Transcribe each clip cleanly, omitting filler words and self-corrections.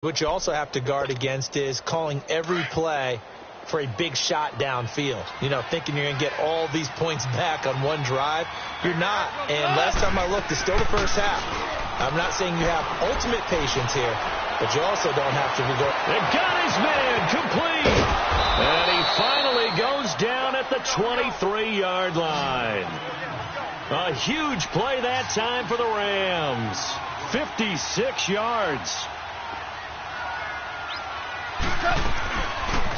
What you also have to guard against is calling every play for a big shot downfield. You know, thinking you're going to get all these points back on one drive. You're not. And last time I looked, it's still the first half. I'm not saying you have ultimate patience here, but you also don't have to resort. They got his man complete. And he finally goes down at the 23-yard line. A huge play that time for the Rams. 56 yards.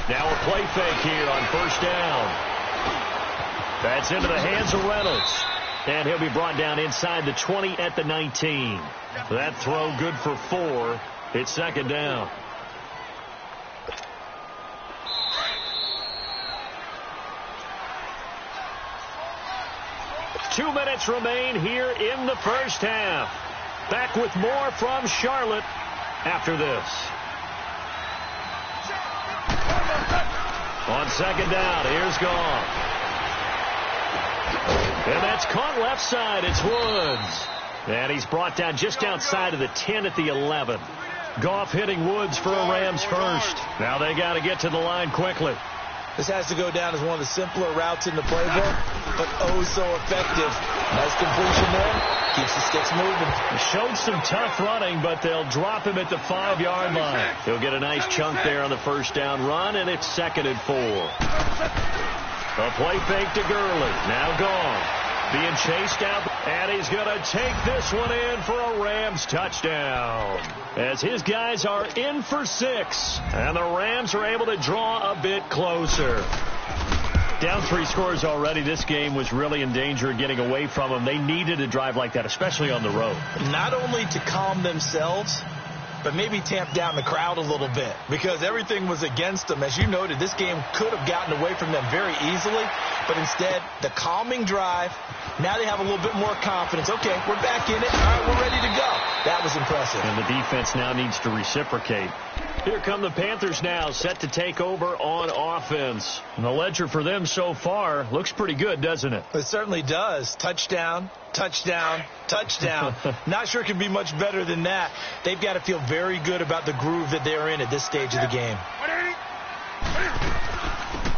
Now a play fake here on first down. That's into the hands of Reynolds. And he'll be brought down inside the 20 at the 19. That throw good for 4. It's second down. Two minutes remain here in the first half. Back with more from Charlotte after this. On second down, here's Goff. And that's caught left side. It's Woods. And he's brought down just outside of the 10 at the 11. Goff hitting Woods for a Rams first. Now they got to get to the line quickly. This has to go down as one of the simpler routes in the playbook, but oh so effective. Nice completion there. Keeps the sticks moving. He showed some tough running, but they'll drop him at the 5-yard line. He'll get a nice chunk there on the first down run, and it's 2nd and 4. A play fake to Gurley. Now gone. Being chased out, and he's going to take this one in for a Rams touchdown. As his guys are in for 6, and the Rams are able to draw a bit closer. Down 3 scores already. This game was really in danger of getting away from them. They needed a drive like that, especially on the road. Not only to calm themselves, but maybe tamp down the crowd a little bit, because everything was against them. As you noted, this game could have gotten away from them very easily, but instead, the calming drive, now they have a little bit more confidence. Okay, we're back in it. All right, we're ready to go. That was impressive. And the defense now needs to reciprocate. Here come the Panthers now, set to take over on offense. And the ledger for them so far looks pretty good, doesn't it? It certainly does. Touchdown, touchdown, touchdown. Not sure it can be much better than that. They've got to feel very good about the groove that they're in at this stage of the game.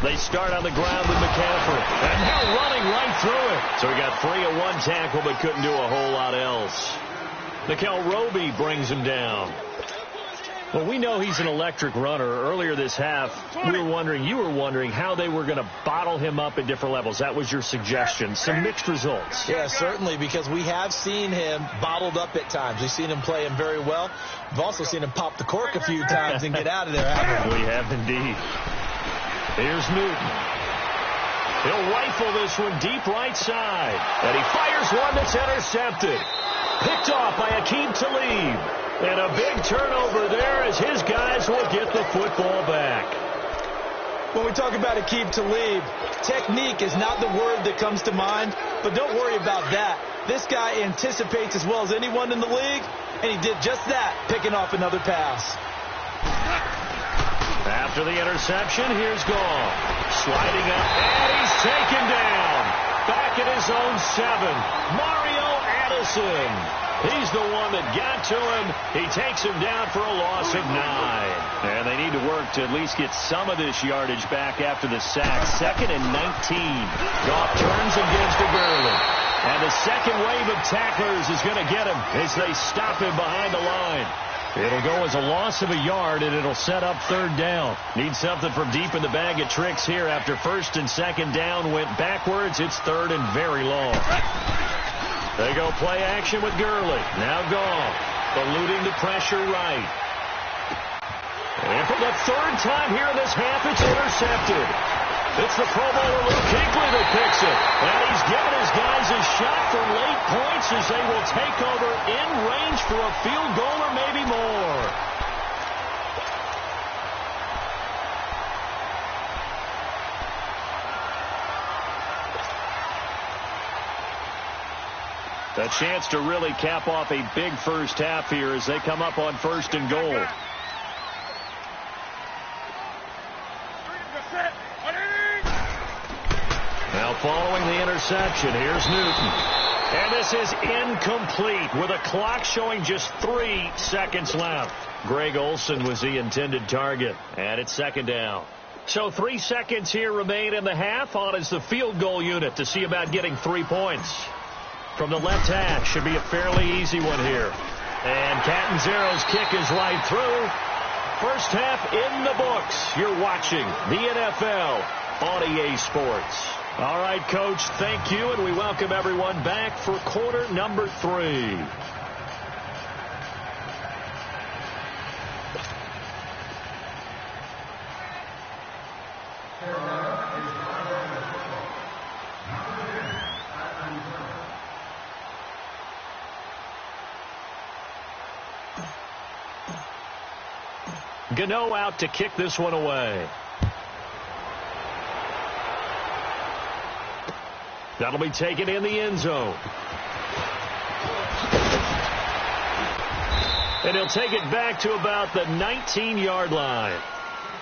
They start on the ground with McCaffrey. And now running right through it. So he got 3 at 1 tackle, but couldn't do a whole lot else. Nickel Roby brings him down. Well, we know he's an electric runner. Earlier this half, you were wondering how they were going to bottle him up at different levels. That was your suggestion. Some mixed results. Yeah, certainly, because we have seen him bottled up at times. We've seen him play him very well. We've also seen him pop the cork a few times and get out of there, haven't we? We have indeed. Here's Newton. He'll rifle this one deep right side. And he fires one that's intercepted. Picked off by Aqib Talib. And a big turnover there as his guys will get the football back. When we talk about Aqib Talib, technique is not the word that comes to mind, but don't worry about that. This guy anticipates as well as anyone in the league, and he did just that, picking off another pass. After the interception, here's Goff. Sliding up, and he's taken down. Back at his own 7. Mario Addison. He's the one that got to him. He takes him down for a loss of 9. And they need to work to at least get some of this yardage back after the sack. 2nd and 19. Goff turns and gives to Gurley. And the second wave of tacklers is going to get him as they stop him behind the line. It'll go as a loss of a yard, and it'll set up 3rd down. Need something from deep in the bag of tricks here after 1st and 2nd down went backwards. It's 3rd and very long. They go play action with Gurley. Now Goff, eluding the pressure right. And for the 3rd time here in this half, it's intercepted. It's the Pro Bowler Luke Kuechly that picks it. And he's given his guys a shot for late points as they will take over in range for a field goal or maybe more. A chance to really cap off a big first half here as they come up on 1st and goal. Now following the interception, here's Newton. And this is incomplete with a clock showing just 3 seconds left. Greg Olsen was the intended target, and it's second down. So 3 seconds here remain in the half. On is the field goal unit to see about getting 3 points. From the left hash, should be a fairly easy one here. And Catanzaro's kick is right through. First half in the books. You're watching the NFL on EA Sports. All right, Coach, thank you, and we welcome everyone back for quarter number 3. Gano out to kick this one away. That'll be taken in the end zone. And he'll take it back to about the 19-yard line.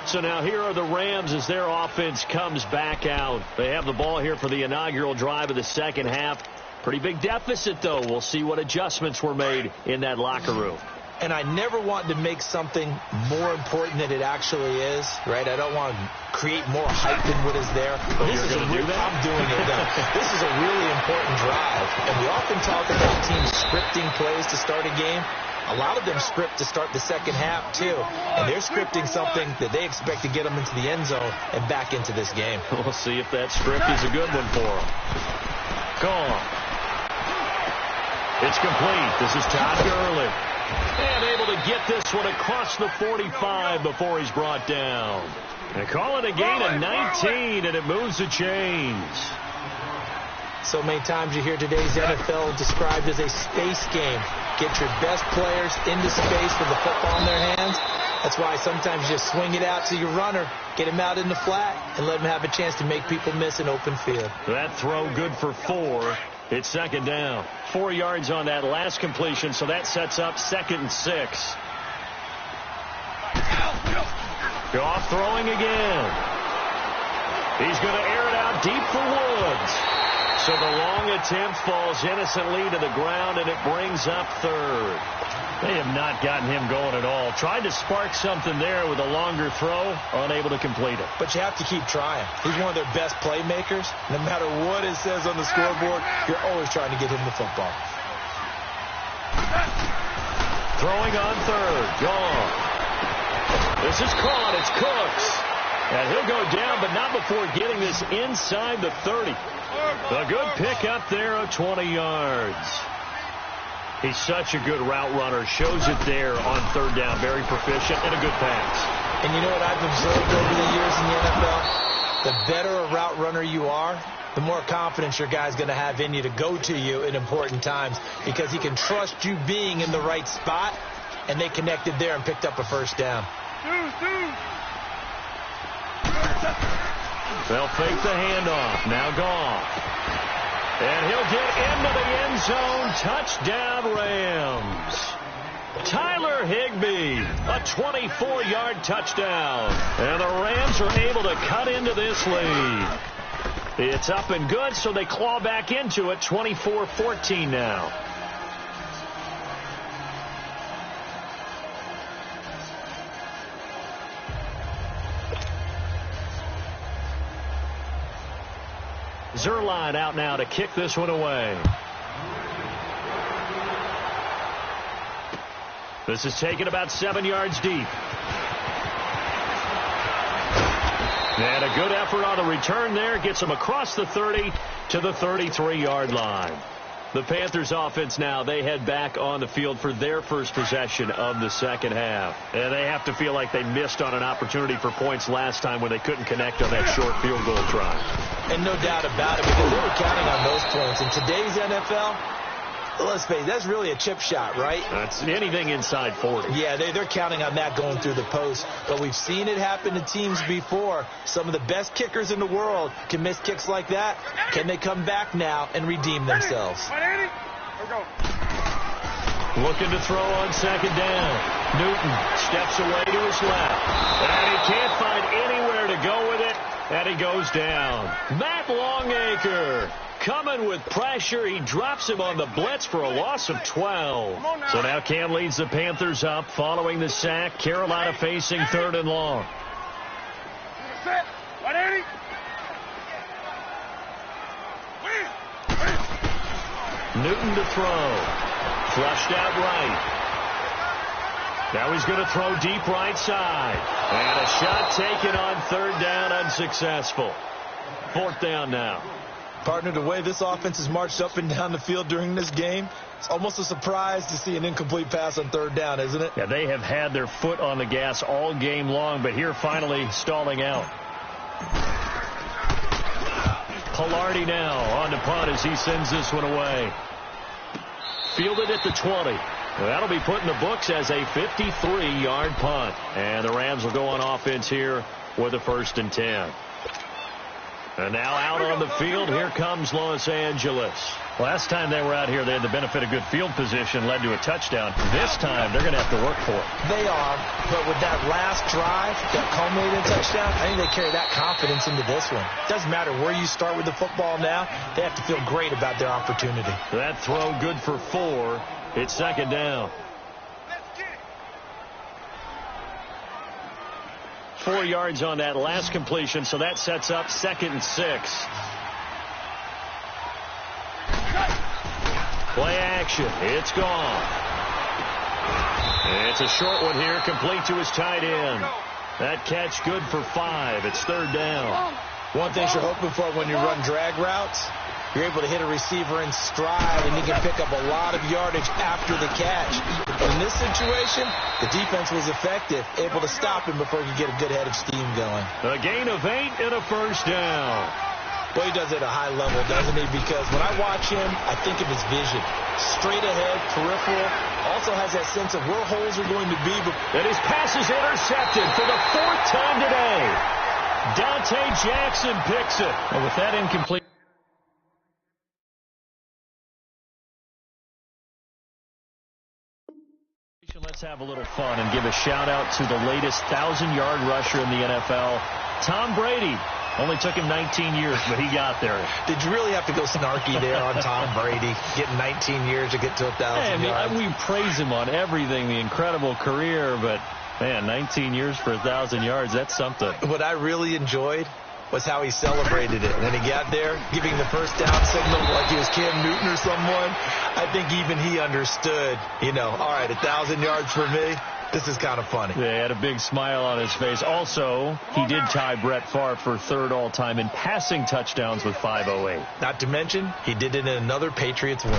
So now here are the Rams as their offense comes back out. They have the ball here for the inaugural drive of the second half. Pretty big deficit, though. We'll see what adjustments were made in that locker room. And I never want to make something more important than it actually is, right? I don't want to create more hype than what is there. But You're going to do that? I'm doing it, though. This is a really important drive. And we often talk about teams scripting plays to start a game. A lot of them script to start the second half, too. And they're scripting something that they expect to get them into the end zone and back into this game. We'll see if that script is a good one for them. Gone. It's complete. This is Todd Gurley. And able to get this one across the 45 before he's brought down. They call it a gain of 19, and it moves the chains. So many times you hear today's NFL described as a space game. Get your best players into space with the football in their hands. That's why sometimes you just swing it out to your runner, get him out in the flat, and let him have a chance to make people miss an open field. That throw good for 4. It's second down. 4 yards on that last completion, so that sets up 2nd and 6. Goff throwing again. He's going to air it out deep for Woods. So the long attempt falls innocently to the ground, and it brings up 3rd. They have not gotten him going at all. Tried to spark something there with a longer throw, unable to complete it. But you have to keep trying. He's one of their best playmakers. No matter what it says on the scoreboard, you're always trying to get him the football. Throwing on 3rd. Gone. This is caught. It's Cooks. And he'll go down, but not before getting this inside the 30. A good pick up there of 20 yards. He's such a good route runner. Shows it there on 3rd down. Very proficient and a good pass. And you know what I've observed over the years in the NFL? The better a route runner you are, the more confidence your guy's going to have in you to go to you in important times because he can trust you being in the right spot, and they connected there and picked up a first down. They'll fake the handoff. Now gone. And he'll get into the end zone. Touchdown, Rams. Tyler Higbee, a 24-yard touchdown. And the Rams are able to cut into this lead. It's up and good, so they claw back into it, 24-14 now. Zerline out now to kick this one away. This is taken about 7 yards deep. And a good effort on the return there. Gets him across the 30 to the 33-yard line. The Panthers offense now, they head back on the field for their first possession of the second half. And they have to feel like they missed on an opportunity for points last time when they couldn't connect on that short field goal try. And no doubt about it, because they were counting on those points. In today's NFL, let's face it, that's really a chip shot, right? That's anything inside 40. Yeah, they're counting on that going through the post. But we've seen it happen to teams before. Some of the best kickers in the world can miss kicks like that. Can they come back now and redeem themselves? Looking to throw on second down. Newton steps away to his left. And he can't find anywhere to go with it. And he goes down. Matt Longacre coming with pressure. He drops him on the blitz for a loss of 12. So now Cam leads the Panthers up following the sack. Carolina facing 3rd and long. Newton to throw. Flushed out right. Now he's going to throw deep right side. And a shot taken on 3rd down, unsuccessful. 4th down now. Partner, the way this offense has marched up and down the field during this game, it's almost a surprise to see an incomplete pass on 3rd down, isn't it? Yeah, they have had their foot on the gas all game long, but here finally stalling out. Pilardi now on the punt as he sends this one away. Fielded at the 20. Well, that'll be put in the books as a 53-yard punt. And the Rams will go on offense here with a 1st and 10. And now out on the field, here comes Los Angeles. Last time they were out here, they had the benefit of good field position, led to a touchdown. This time, they're going to have to work for it. They are, but with that last drive that culminated in a touchdown, I think they carry that confidence into this one. Doesn't matter where you start with the football now, they have to feel great about their opportunity. That throw good for 4. It's 2nd down. 4 yards on that last completion, so that sets up 2nd and 6. Play action. It's gone. It's a short one here, complete to his tight end. That catch good for 5. It's 3rd down. One thing you're hoping for when you run drag routes, you're able to hit a receiver in stride, and he can pick up a lot of yardage after the catch. In this situation, the defense was effective, able to stop him before he could get a good head of steam going. A gain of 8 and a 1st down. Well, he does it at a high level, doesn't he? Because when I watch him, I think of his vision. Straight ahead, peripheral. Also has that sense of where holes are going to be. And his pass is intercepted for the 4th time today. Dante Jackson picks it. And with that incomplete. Let's have a little fun and give a shout-out to the latest 1,000-yard rusher in the NFL, Tom Brady. Only took him 19 years, but he got there. Did you really have to go snarky there on Tom Brady, getting 19 years to get to 1,000 yards? We praise him on everything, the incredible career, but, man, 19 years for 1,000 yards, that's something. What I really enjoyed was how he celebrated it. When he got there, giving the first down signal like he was Cam Newton or someone, I think even he understood, all right, 1,000 yards for me. This is kind of funny. Yeah, he had a big smile on his face. Also, he did tie Brett Favre for 3rd all-time in passing touchdowns with 508. Not to mention, he did it in another Patriots win.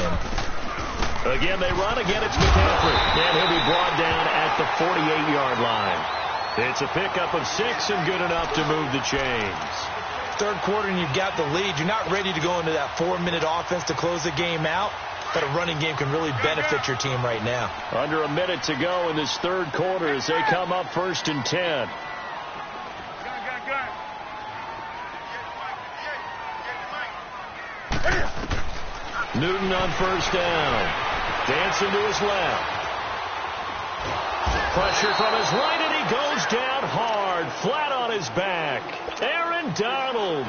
Again, they run. Again, it's McCaffrey. And he'll be brought down at the 48-yard line. It's a pickup of 6 and good enough to move the chains. 3rd quarter and you've got the lead. You're not ready to go into that 4-minute offense to close the game out. But a running game can really benefit your team right now. Under a minute to go in this 3rd quarter as they come up 1st and 10. Newton on 1st down. Dancing to his left. Pressure from his right, and he goes down hard, flat on his back. Aaron Donald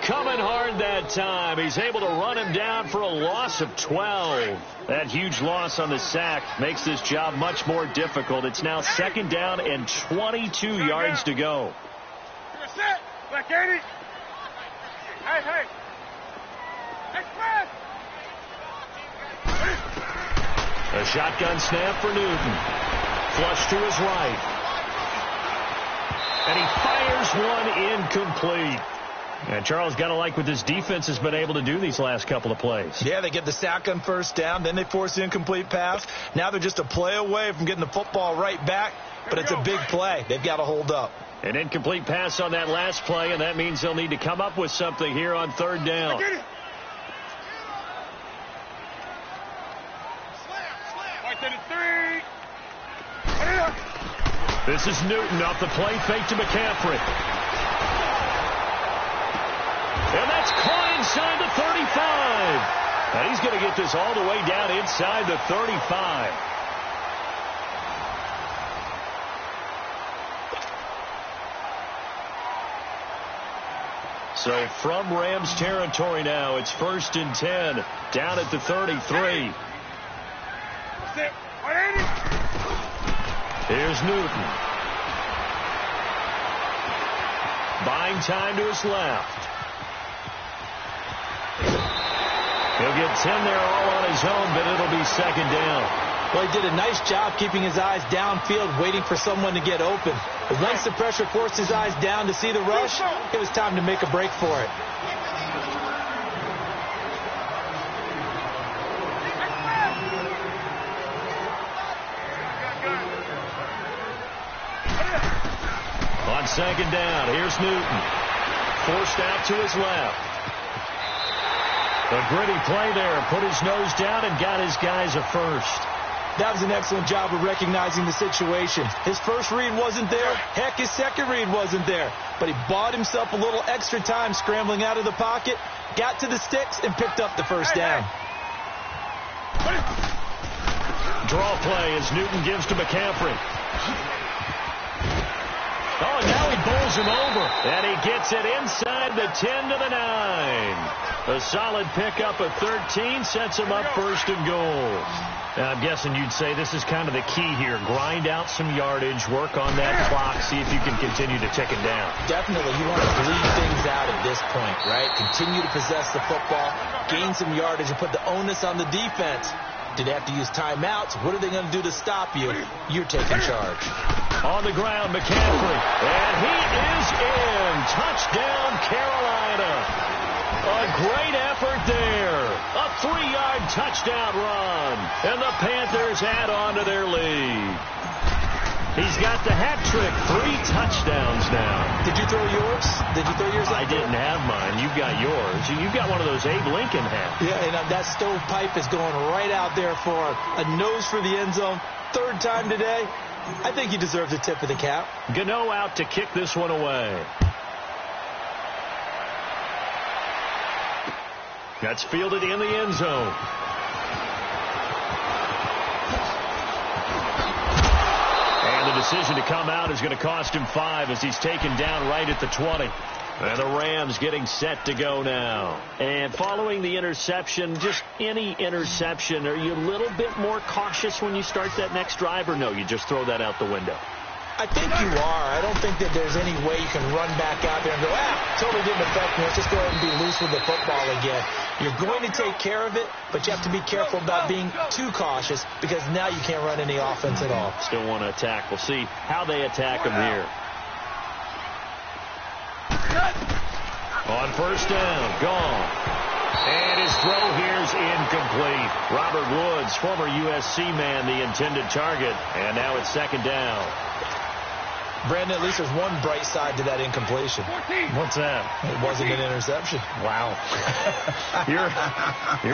coming hard that time. He's able to run him down for a loss of 12. That huge loss on the sack makes this job much more difficult. It's now 2nd down and 22 yards to go. A shotgun snap for Newton. Flush to his right. And he fires one incomplete. And Charles, got to like what this defense has been able to do these last couple of plays. Yeah, they get the sack on 1st down, then they force the incomplete pass. Now they're just a play away from getting the football right back, but it's a big play. They've got to hold up. An incomplete pass on that last play, and that means they'll need to come up with something here on 3rd down. This is Newton off the play fake to McCaffrey. And that's caught inside the 35. And he's going to get this all the way down inside the 35. So from Rams territory now, it's 1st and 10, down at the 33. Here's Newton. Buying time to his left. He'll get 10 there all on his own, but it'll be 2nd down. Well, he did a nice job keeping his eyes downfield, waiting for someone to get open. But once the pressure forced his eyes down to see the rush, it was time to make a break for it. On 2nd down, here's Newton. Forced out to his left. A gritty play there. Put his nose down and got his guys a first. That was an excellent job of recognizing the situation. His first read wasn't there. Heck, his second read wasn't there. But he bought himself a little extra time scrambling out of the pocket, got to the sticks, and picked up the first down. Draw play as Newton gives to McCaffrey. Oh, and now he bowls him over. And he gets it inside the 10 to the 9. A solid pickup of 13 sets him up 1st and goal. Now, I'm guessing you'd say this is kind of the key here. Grind out some yardage, work on that clock, see if you can continue to tick it down. Definitely. You want to bleed things out at this point, right? Continue to possess the football, gain some yardage, and put the onus on the defense. Did they have to use timeouts? What are they going to do to stop you? You're taking charge. On the ground, McCaffrey. And he is in. Touchdown, Carolina. A great effort there. A 3-yard touchdown run. And the Panthers add on to their lead. He's got the hat trick. 3 touchdowns now. Did you throw yours? Did you throw yours? I didn't have mine. You've got yours. You've got one of those Abe Lincoln hats. Yeah, and that stovepipe is going right out there for a nose for the end zone. 3rd time today. I think he deserves a tip of the cap. Gano out to kick this one away. That's fielded in the end zone. And the decision to come out is going to cost him 5 as he's taken down right at the 20. And the Rams getting set to go now. And following the interception, just any interception, are you a little bit more cautious when you start that next drive, or no, you just throw that out the window? I think you are. I don't think that there's any way you can run back out there and go, totally didn't affect me. Let's just go ahead and be loose with the football again. You're going to take care of it, but you have to be careful about being too cautious because now you can't run any offense at all. Still want to attack. We'll see how they attack him here. On 1st down, gone. And his throw here's incomplete. Robert Woods, former USC man, the intended target. And now it's 2nd down. Brandon, at least there's one bright side to that incompletion. What's that? It wasn't an interception. Wow. You're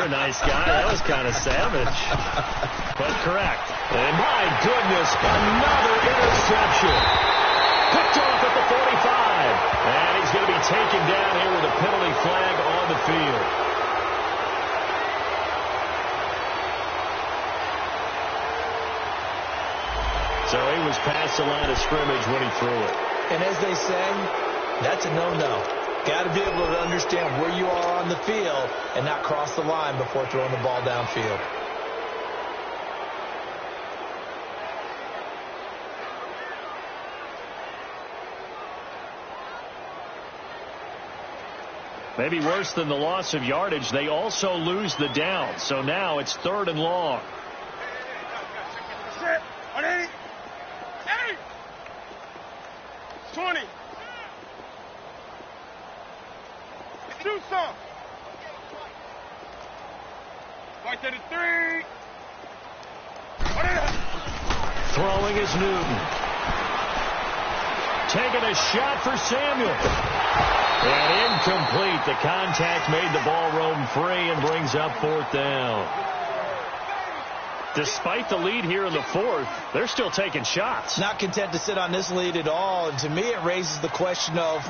a nice guy. That was kind of savage. But correct. And my goodness, another interception. Picked off at the 45. And he's going to be taken down here with a penalty flag on the field. So he was past the line of scrimmage when he threw it. And as they say, that's a no-no. Got to be able to understand where you are on the field and not cross the line before throwing the ball downfield. Maybe worse than the loss of yardage, they also lose the down. So now it's 3rd and long. 20. Do some. Right to the 3. Throwing is Newton. Taking a shot for Samuel. And incomplete. The contact made the ball roam free and brings up 4th down. Despite the lead here in the 4th, they're still taking shots. Not content to sit on this lead at all. And to me, it raises the question of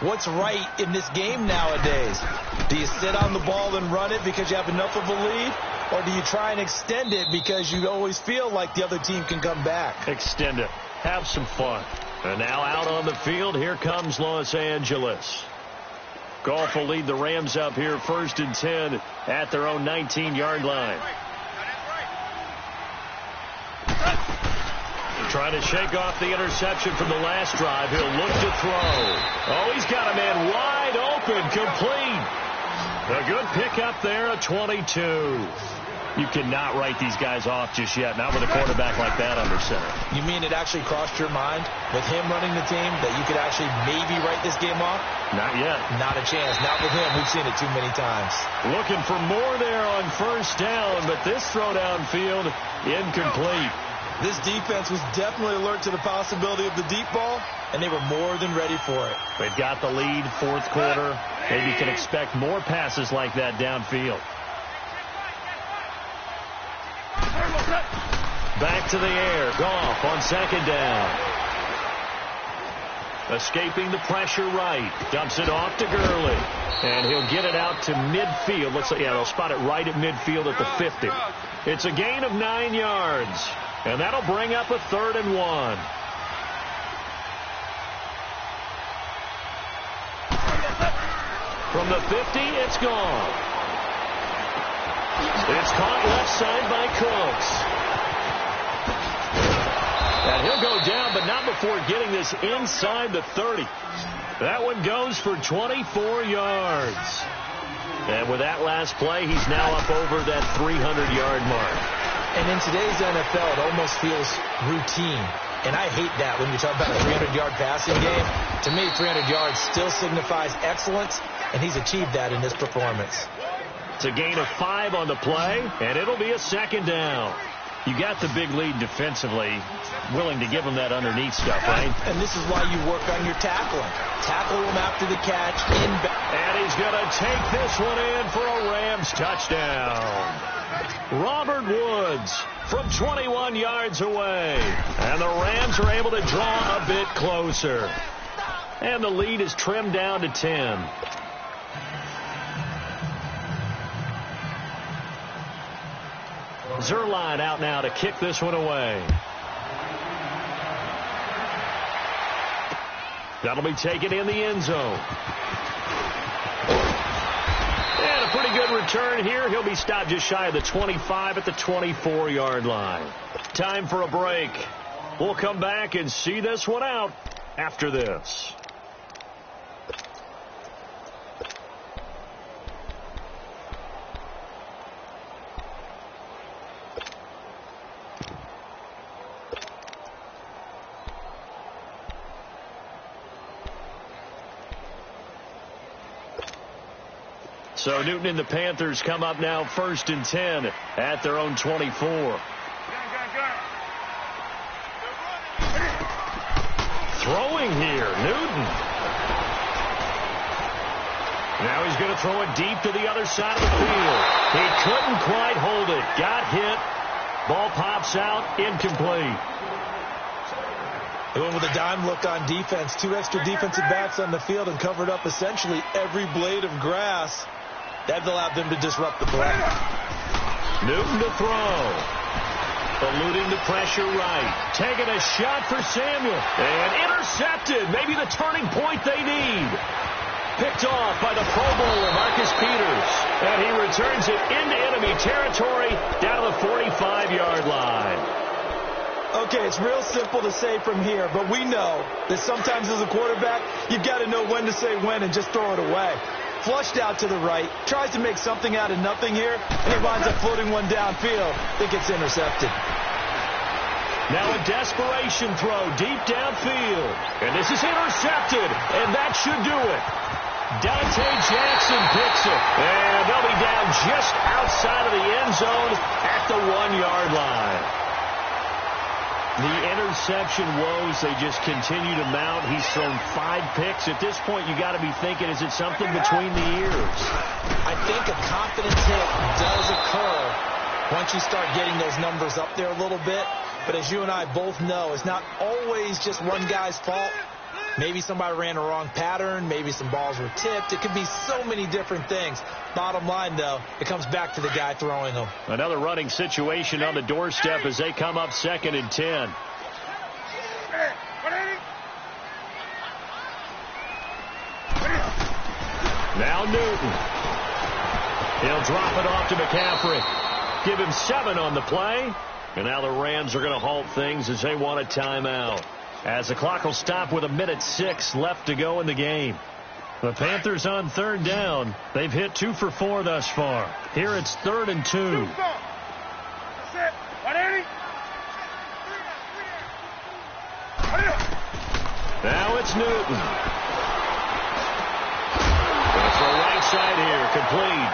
what's right in this game nowadays. Do you sit on the ball and run it because you have enough of a lead? Or do you try and extend it because you always feel like the other team can come back? Extend it. Have some fun. And now out on the field, here comes Los Angeles. Goff will lead the Rams up here 1st and 10 at their own 19-yard line. Trying to shake off the interception from the last drive. He'll look to throw. Oh, he's got a man wide open, complete. A good pickup there, a 22. You cannot write these guys off just yet, not with a quarterback like that under center. You mean it actually crossed your mind with him running the team that you could actually maybe write this game off? Not yet. Not a chance. Not with him. We've seen it too many times. Looking for more there on 1st down, but this throw downfield incomplete. This defense was definitely alert to the possibility of the deep ball, and they were more than ready for it. They've got the lead, 4th quarter. Maybe you can expect more passes like that downfield. Back to the air. Goff on 2nd down. Escaping the pressure right. Dumps it off to Gurley. And he'll get it out to midfield. Looks like, yeah, they'll spot it right at midfield at the 50. It's a gain of 9 yards. And that'll bring up a 3rd and 1. From the 50, it's gone. It's caught left side by Cooks. And he'll go down, but not before getting this inside the 30. That one goes for 24 yards. And with that last play, he's now up over that 300-yard mark. And in today's NFL, it almost feels routine. And I hate that when you talk about a 300-yard passing game. To me, 300 yards still signifies excellence, and he's achieved that in this performance. It's a gain of 5 on the play, and it'll be a 2nd down. You got the big lead defensively, willing to give him that underneath stuff, right? And this is why you work on your tackling. Tackle him after the catch. And he's going to take this one in for a Rams touchdown. Robert Woods from 21 yards away. And the Rams are able to draw a bit closer. And the lead is trimmed down to 10. Zerline out now to kick this one away. That'll be taken in the end zone. And a pretty good return here. He'll be stopped just shy of the 25 at the 24-yard line. Time for a break. We'll come back and see this one out after this. So Newton and the Panthers come up now 1st and 10 at their own 24. Throwing here, Newton. Now he's going to throw it deep to the other side of the field. He couldn't quite hold it. Got hit. Ball pops out, incomplete. They went with a dime look on defense. 2 extra defensive backs on the field and covered up essentially every blade of grass. That allowed them to disrupt the play. Newton to throw. Eluding the pressure right. Taking a shot for Samuel. And intercepted. Maybe the turning point they need. Picked off by the Pro Bowler, Marcus Peters. And he returns it into enemy territory down to the 45-yard line. Okay, it's real simple to say from here, but we know that sometimes as a quarterback, you've got to know when to say when and just throw it away. Flushed out to the right, tries to make something out of nothing here, and he winds up floating one downfield. Think it's intercepted. Now a desperation throw deep downfield. And this is intercepted, and that should do it. Dante Jackson picks it, and they'll be down just outside of the end zone at the 1-yard line. The interception woes, they just continue to mount. He's thrown 5 picks. At this point, you got to be thinking, is it something between the ears? I think a confidence hit does occur once you start getting those numbers up there a little bit. But as you and I both know, it's not always just one guy's fault. Maybe somebody ran a wrong pattern. Maybe some balls were tipped. It could be so many different things. Bottom line, though, it comes back to the guy throwing them. Another running situation on the doorstep as they come up 2nd and 10. Now Newton. He'll drop it off to McCaffrey. Give him 7 on the play. And now the Rams are going to halt things as they want a timeout. As the clock will stop with 1:06 left to go in the game. The Panthers on 3rd down. They've hit 2 for 4 thus far. Here it's 3rd and 2. That's it. 180. Now it's Newton. Gonna throw right side here, complete.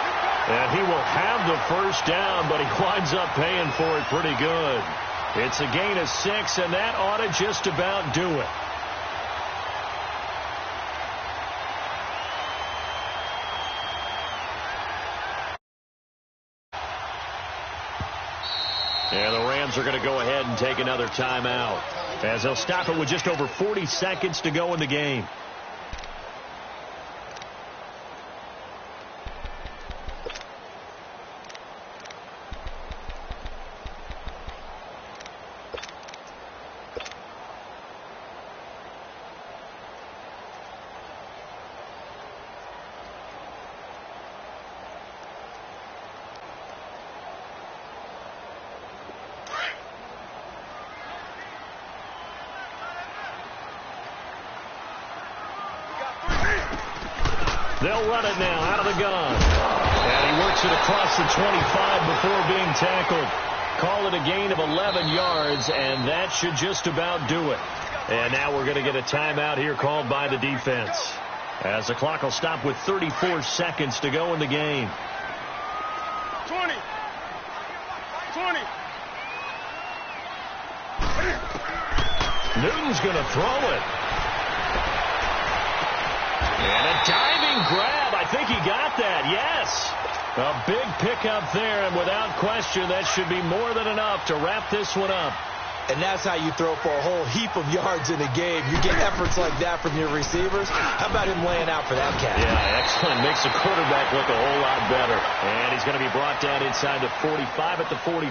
And he will have the first down, but he winds up paying for it pretty good. It's a gain of 6, and that ought to just about do it. And the Rams are going to go ahead and take another timeout, as they'll stop it with just over 40 seconds to go in the game. They'll run it now out of the gun. And he works it across the 25 before being tackled. Call it a gain of 11 yards, and that should just about do it. And now we're going to get a timeout here called by the defense, as the clock will stop with 34 seconds to go in the game. 20. 20. Newton's going to throw it. And a diving grab. I think he got that. Yes. A big pickup there, and without question, that should be more than enough to wrap this one up. And that's how you throw for a whole heap of yards in a game. You get efforts like that from your receivers. How about him laying out for that catch? Yeah, excellent. Makes the quarterback look a whole lot better. And he's going to be brought down inside the 45 at the 43.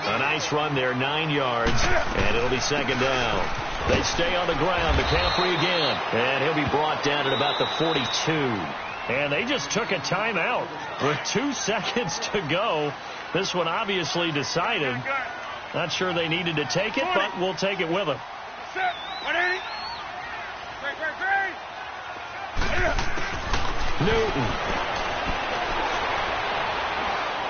A nice run there, 9 yards, and it'll be 2nd down. They stay on the ground. McCaffrey again, and he'll be brought down at about the 42. And they just took a timeout with 2 seconds to go. This one obviously decided. Not sure they needed to take it, but we'll take it with them. Set. 180. Great. Newton.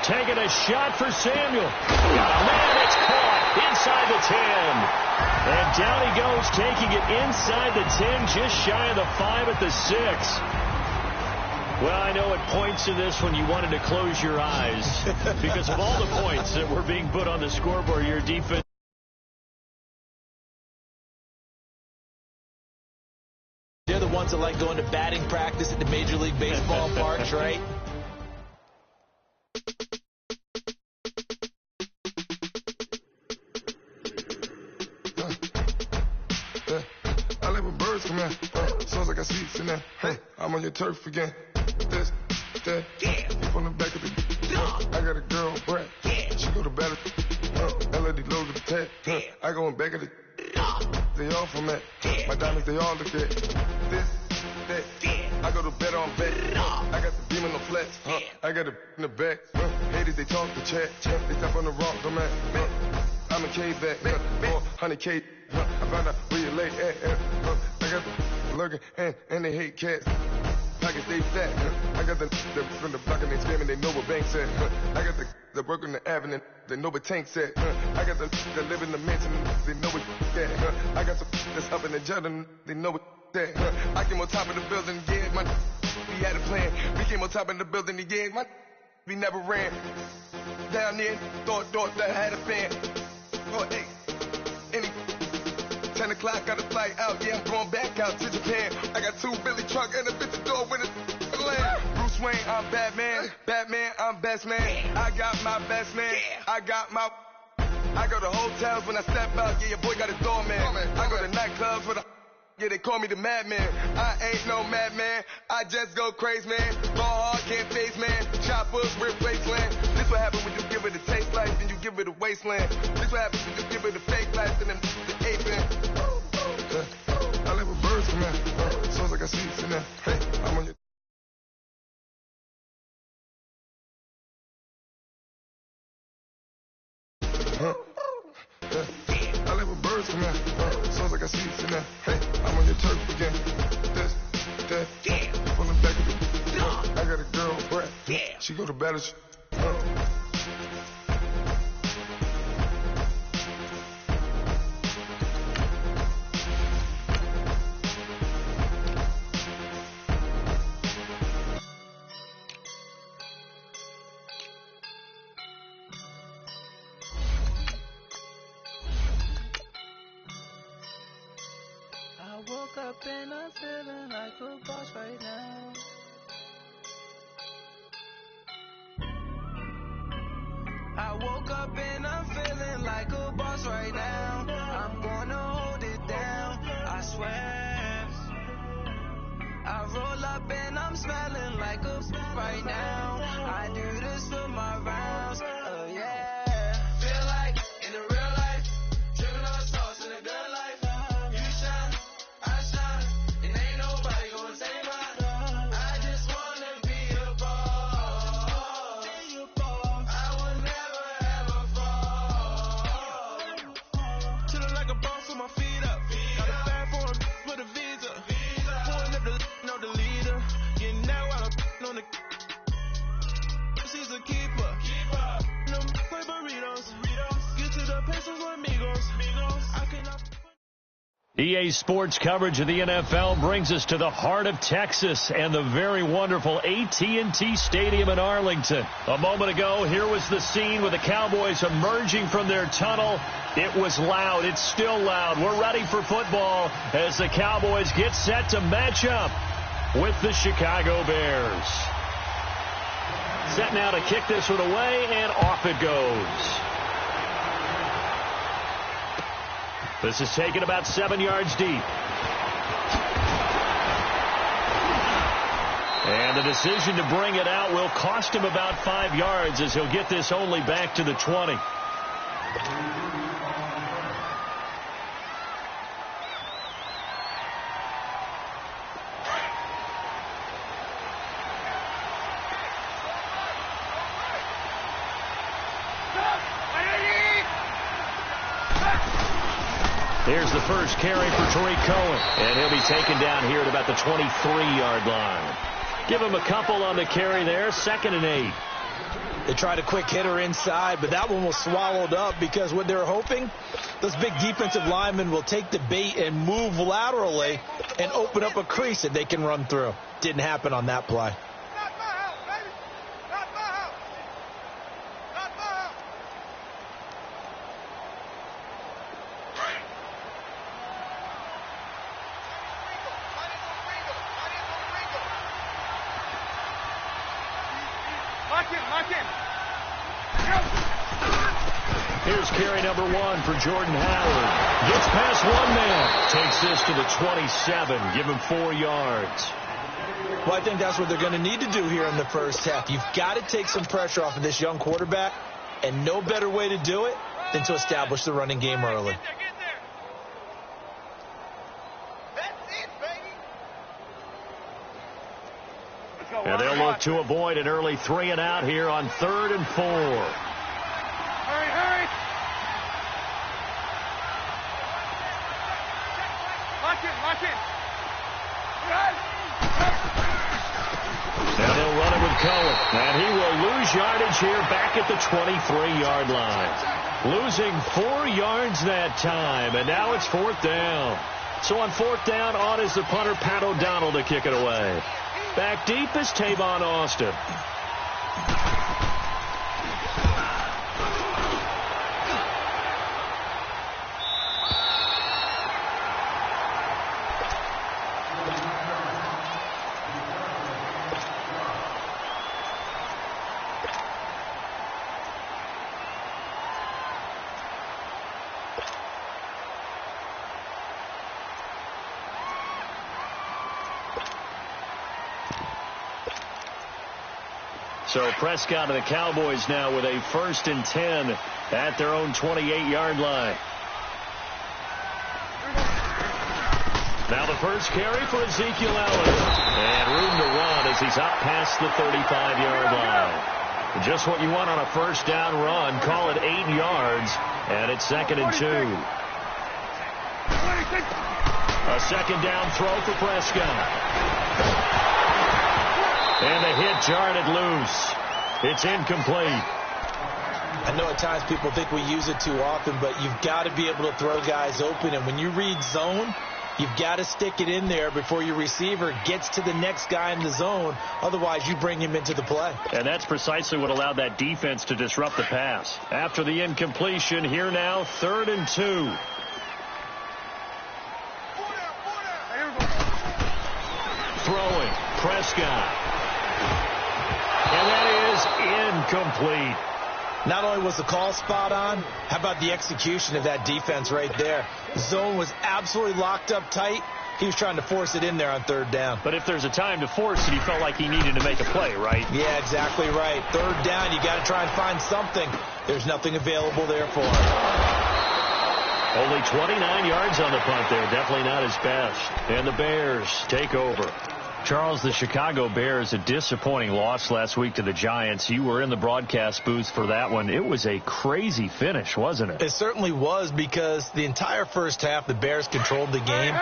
Taking a shot for Samuel. Got a man, it's caught inside the 10. And down he goes, taking it inside the 10, just shy of the 5 at the 6. Well, I know it points to this when you wanted to close your eyes because of all the points that were being put on the scoreboard. Your defense. They're the ones that like going to batting practice at the Major League Baseball parks, right? I like when birds come in. Sounds like I got seats in there. Hey, I'm on your turf again. This, that, yeah. From the back of the I got a girl, Brad. Yeah. She go to battle. LED logo the tag. Yeah. I go in back of the they all from that. Yeah. My diamonds, they all look at this, that. Yeah. I go to bet on bet. I got the beam on the flats. I got it in the back. Haters, they talk to chat. They step on the rock, I'm at. I'm a K-back. 400K. I found out where you lay at. I got the lurking and they hate cats. Pockets they fat. I got the from the block and they screaming, they know what banks at. I got the work on the avenue, they know what tanks at. I got the live in the mansion, they know what that. I got some that's up in the Jordan, they know what that. I came on top of the building, yeah, my we had a plan. We came on top of the building, yeah, my we never ran. Down there, thought that I had a fan. Oh, hey, any 10 o'clock, got a flight out, yeah, I'm going back out to Japan. I got 2 Billy truck and a bitch door with a land. Bruce Wayne, I'm Batman. Batman, I'm best man. I got my best man. I got my... I go to hotels when I step out, yeah, your boy got a doorman. I go to nightclubs with a... Yeah, they call me the madman. I ain't no madman. I just go crazy, man. Ball hard, can't face, man. Choppers, replace land. This what happens when you give it a taste life, then you give it a wasteland. This what happens when you give it a fake life, and then the ape man. I live with birds come in. Sounds like I see seats in there. Hey, I'm on your... your turf again. This, that, from the back of the I got a girl, Brad. She go to battle. I woke up and I'm feeling like a boss right now. I woke up and I'm feeling like a boss right now. I'm gonna hold it down, I swear. I roll up and I'm smelling like a right now. I do this for my rounds, oh yeah. Feel like in the real life, dripping on sauce in a good life. You shine, I shine, and ain't nobody gonna take mine. I just wanna be a boss. I would never ever fall. Chillin' like a boss with my feet up. Got a bag for him with a visa. Pulling up the no the leader. Getting that while I'm on the. She's a keeper. No play burritos. Get to the pesos with amigos. I cannot. EA Sports coverage of the NFL brings us to the heart of Texas and the very wonderful AT&T Stadium in Arlington. A moment ago, here was the scene with the Cowboys emerging from their tunnel. It was loud. It's still loud. We're ready for football as the Cowboys get set to match up with the Chicago Bears. Set now to kick this one away, and off it goes. This is taken about 7 yards deep. And the decision to bring it out will cost him about 5 yards as he'll get this only back to the 20. Here's the first carry for Tariq Cohen, and he'll be taken down here at about the 23-yard line. Give him a couple on the carry there, 2nd and 8. They tried a quick hitter inside, but that one was swallowed up because what they're hoping, those big defensive linemen will take the bait and move laterally and open up a crease that they can run through. Didn't happen on that play. Here's carry number 1 for Jordan Howard. Gets past one man. Takes this to the 27. Give him 4 yards. Well, I think that's what they're going to need to do here in the first half. You've got to take some pressure off of this young quarterback, and no better way to do it than to establish the running game early. And they'll look to avoid an early 3 and out here on 3rd and 4. Hurry! Lock it! Now they'll run it with Cohen. And he will lose yardage here back at the 23-yard line. Losing 4 yards that time, and now it's 4th down. So on 4th down, on is the punter, Pat O'Donnell, to kick it away. Back deep is Tavon Austin. So Prescott and the Cowboys now with a 1st and 10 at their own 28-yard line. Now the first carry for Ezekiel Elliott. And room to run as he's up past the 35-yard line. Just what you want on a first down run. Call it 8 yards. And it's 2nd and 2. A second down throw for Prescott. And the hit jarred it loose. It's incomplete. I know at times people think we use it too often, but you've got to be able to throw guys open. And when you read zone, you've got to stick it in there before your receiver gets to the next guy in the zone. Otherwise, you bring him into the play. And that's precisely what allowed that defense to disrupt the pass. After the incompletion, here now, 3rd and 2. Throwing, Prescott. And that is incomplete. Not only was the call spot on, how about the execution of that defense right there? The zone was absolutely locked up tight. He was trying to force it in there on 3rd down. But if there's a time to force it, he felt like he needed to make a play, right? Yeah, exactly right. 3rd down, you got to try and find something. There's nothing available there for him. Only 29 yards on the punt there. Definitely not his best. And the Bears take over. Charles, the Chicago Bears, a disappointing loss last week to the Giants. You were in the broadcast booth for that one. It was a crazy finish, wasn't it? It certainly was, because the entire first half, the Bears controlled the game,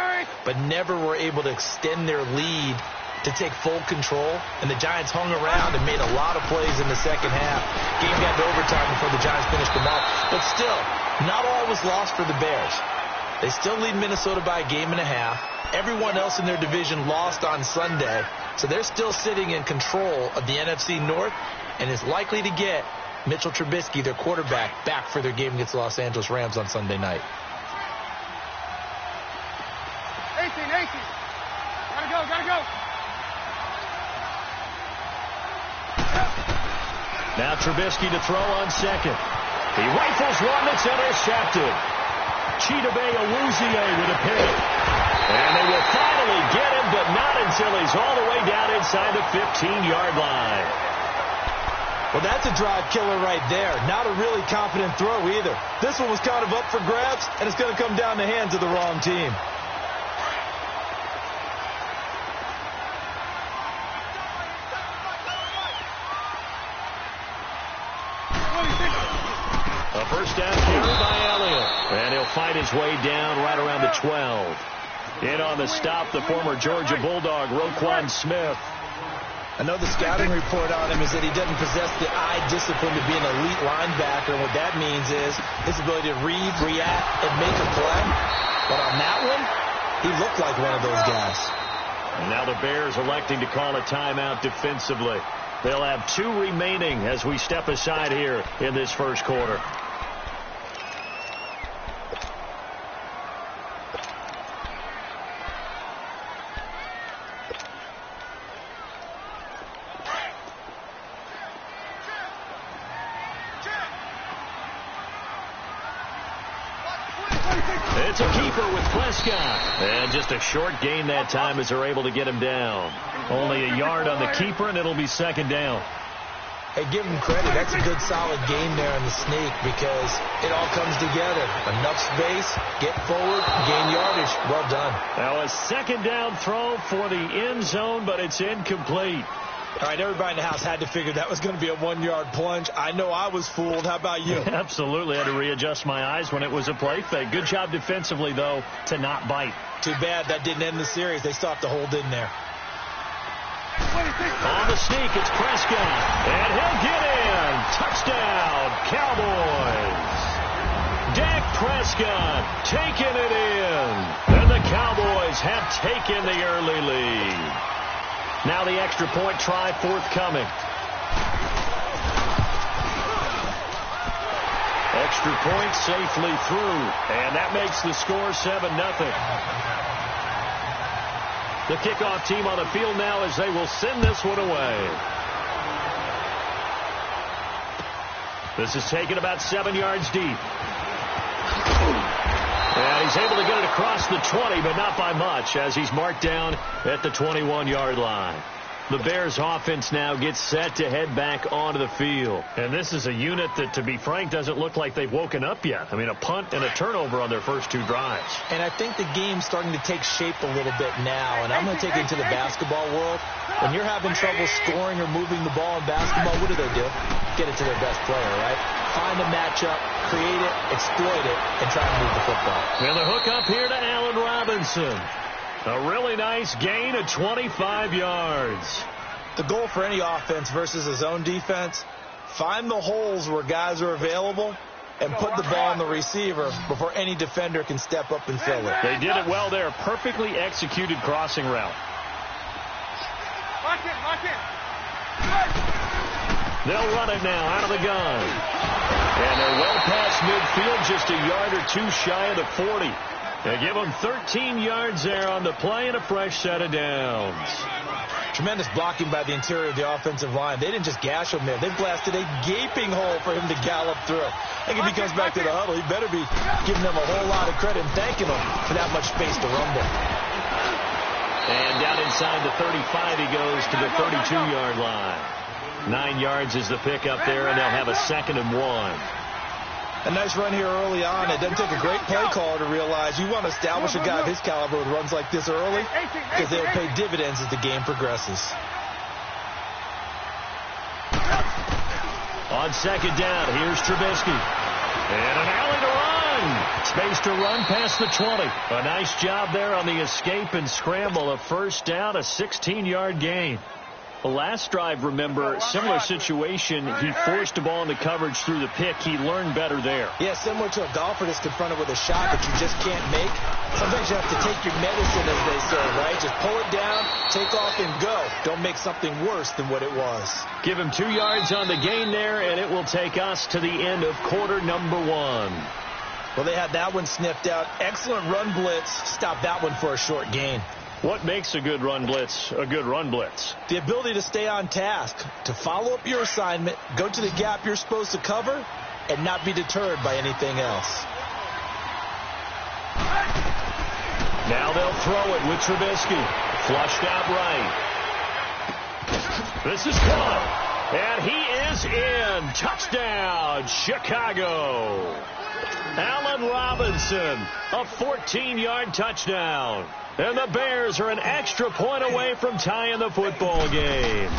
but never were able to extend their lead to take full control. And the Giants hung around and made a lot of plays in the second half. Game got to overtime before the Giants finished them off. But still, not all was lost for the Bears. They still lead Minnesota by a game and a half. Everyone else in their division lost on Sunday, so they're still sitting in control of the NFC North and is likely to get Mitchell Trubisky, their quarterback, back for their game against the Los Angeles Rams on Sunday night. 18. Gotta go. Now Trubisky to throw on second. He rifles one that's intercepted. Chidobe Awuzie with a pick. And they will finally get him, but not until he's all the way down inside the 15-yard line. Well, that's a drive killer right there. Not a really confident throw either. This one was kind of up for grabs, and it's going to come down the hands of the wrong team. A first down carry by Elliott. And he'll fight his way down right around the 12. In on the stop, the former Georgia Bulldog, Roquan Smith. I know the scouting report on him is that he doesn't possess the eye discipline to be an elite linebacker. And what that means is his ability to read, react, and make a play. But on that one, he looked like one of those guys. And now the Bears electing to call a timeout defensively. They'll have 2 remaining as we step aside here in this first quarter. It's a keeper with Prescott. And just a short gain that time as they're able to get him down. Only a yard on the keeper, and it'll be second down. Hey, give him credit. That's a good, solid gain there on the sneak, because it all comes together. Enough space, get forward, gain yardage. Well done. Now a second down throw for the end zone, but it's incomplete. All right, everybody in the house had to figure that was going to be a 1-yard plunge. I know I was fooled. How about you? Absolutely. I had to readjust my eyes when it was a play fake. Good job defensively, though, to not bite. Too bad that didn't end the series. They still have to hold in there. On the sneak, it's Prescott. And he'll get in. Touchdown, Cowboys. Dak Prescott taking it in. And the Cowboys have taken the early lead. Now the extra point try forthcoming. Extra point safely through. And that makes the score 7-0. The kickoff team on the field now as they will send this one away. This is taken about 7 yards deep. And he's able to get it across the 20, but not by much, as he's marked down at the 21-yard line. The Bears offense now gets set to head back onto the field. And this is a unit that, to be frank, doesn't look like they've woken up yet. I mean, a punt and a turnover on their first 2 drives. And I think the game's starting to take shape a little bit now. And I'm going to take it into the basketball world. When you're having trouble scoring or moving the ball in basketball, what do? Get it to their best player, right? Find a matchup, create it, exploit it, and try to move the football. And the hook up here to Allen Robinson. A really nice gain of 25 yards. The goal for any offense versus a zone defense, find the holes where guys are available and put the ball on the receiver before any defender can step up and fill it. They did it well there. Perfectly executed crossing route. Lock in. They'll run it now out of the gun. And they're well past midfield, just a yard or 2 shy of the 40. They give them 13 yards there on the play and a fresh set of downs. Tremendous blocking by the interior of the offensive line. They didn't just gash him there. They blasted a gaping hole for him to gallop through. I think if he comes back to the huddle, he better be giving them a whole lot of credit and thanking them for that much space to rumble. And down inside the 35, he goes to the 32-yard line. 9 yards is the pickup there, and they'll have a 2nd and 1. A nice run here early on. It doesn't take a great play caller to realize you want to establish a guy of his caliber with runs like this early because they'll pay dividends as the game progresses. On 2nd down, here's Trubisky. And an alley to run. Space to run past the 20. A nice job there on the escape and scramble. A first down, a 16-yard gain. The last drive, remember, similar situation. He forced the ball into coverage through the pick. He learned better there. Yeah, similar to a golfer that's confronted with a shot that you just can't make. Sometimes you have to take your medicine, as they say, right? Just pull it down, take off, and go. Don't make something worse than what it was. Give him 2 yards on the gain there, and it will take us to the end of quarter number 1. Well, they had that one sniffed out. Excellent run blitz. Stop that one for a short gain. What makes a good run blitz a good run blitz? The ability to stay on task, to follow up your assignment, go to the gap you're supposed to cover, and not be deterred by anything else. Now they'll throw it with Trubisky. Flushed out right. This is caught. And he is in. Touchdown, Chicago. Allen Robinson, a 14-yard touchdown. And the Bears are an extra point away from tying the football game.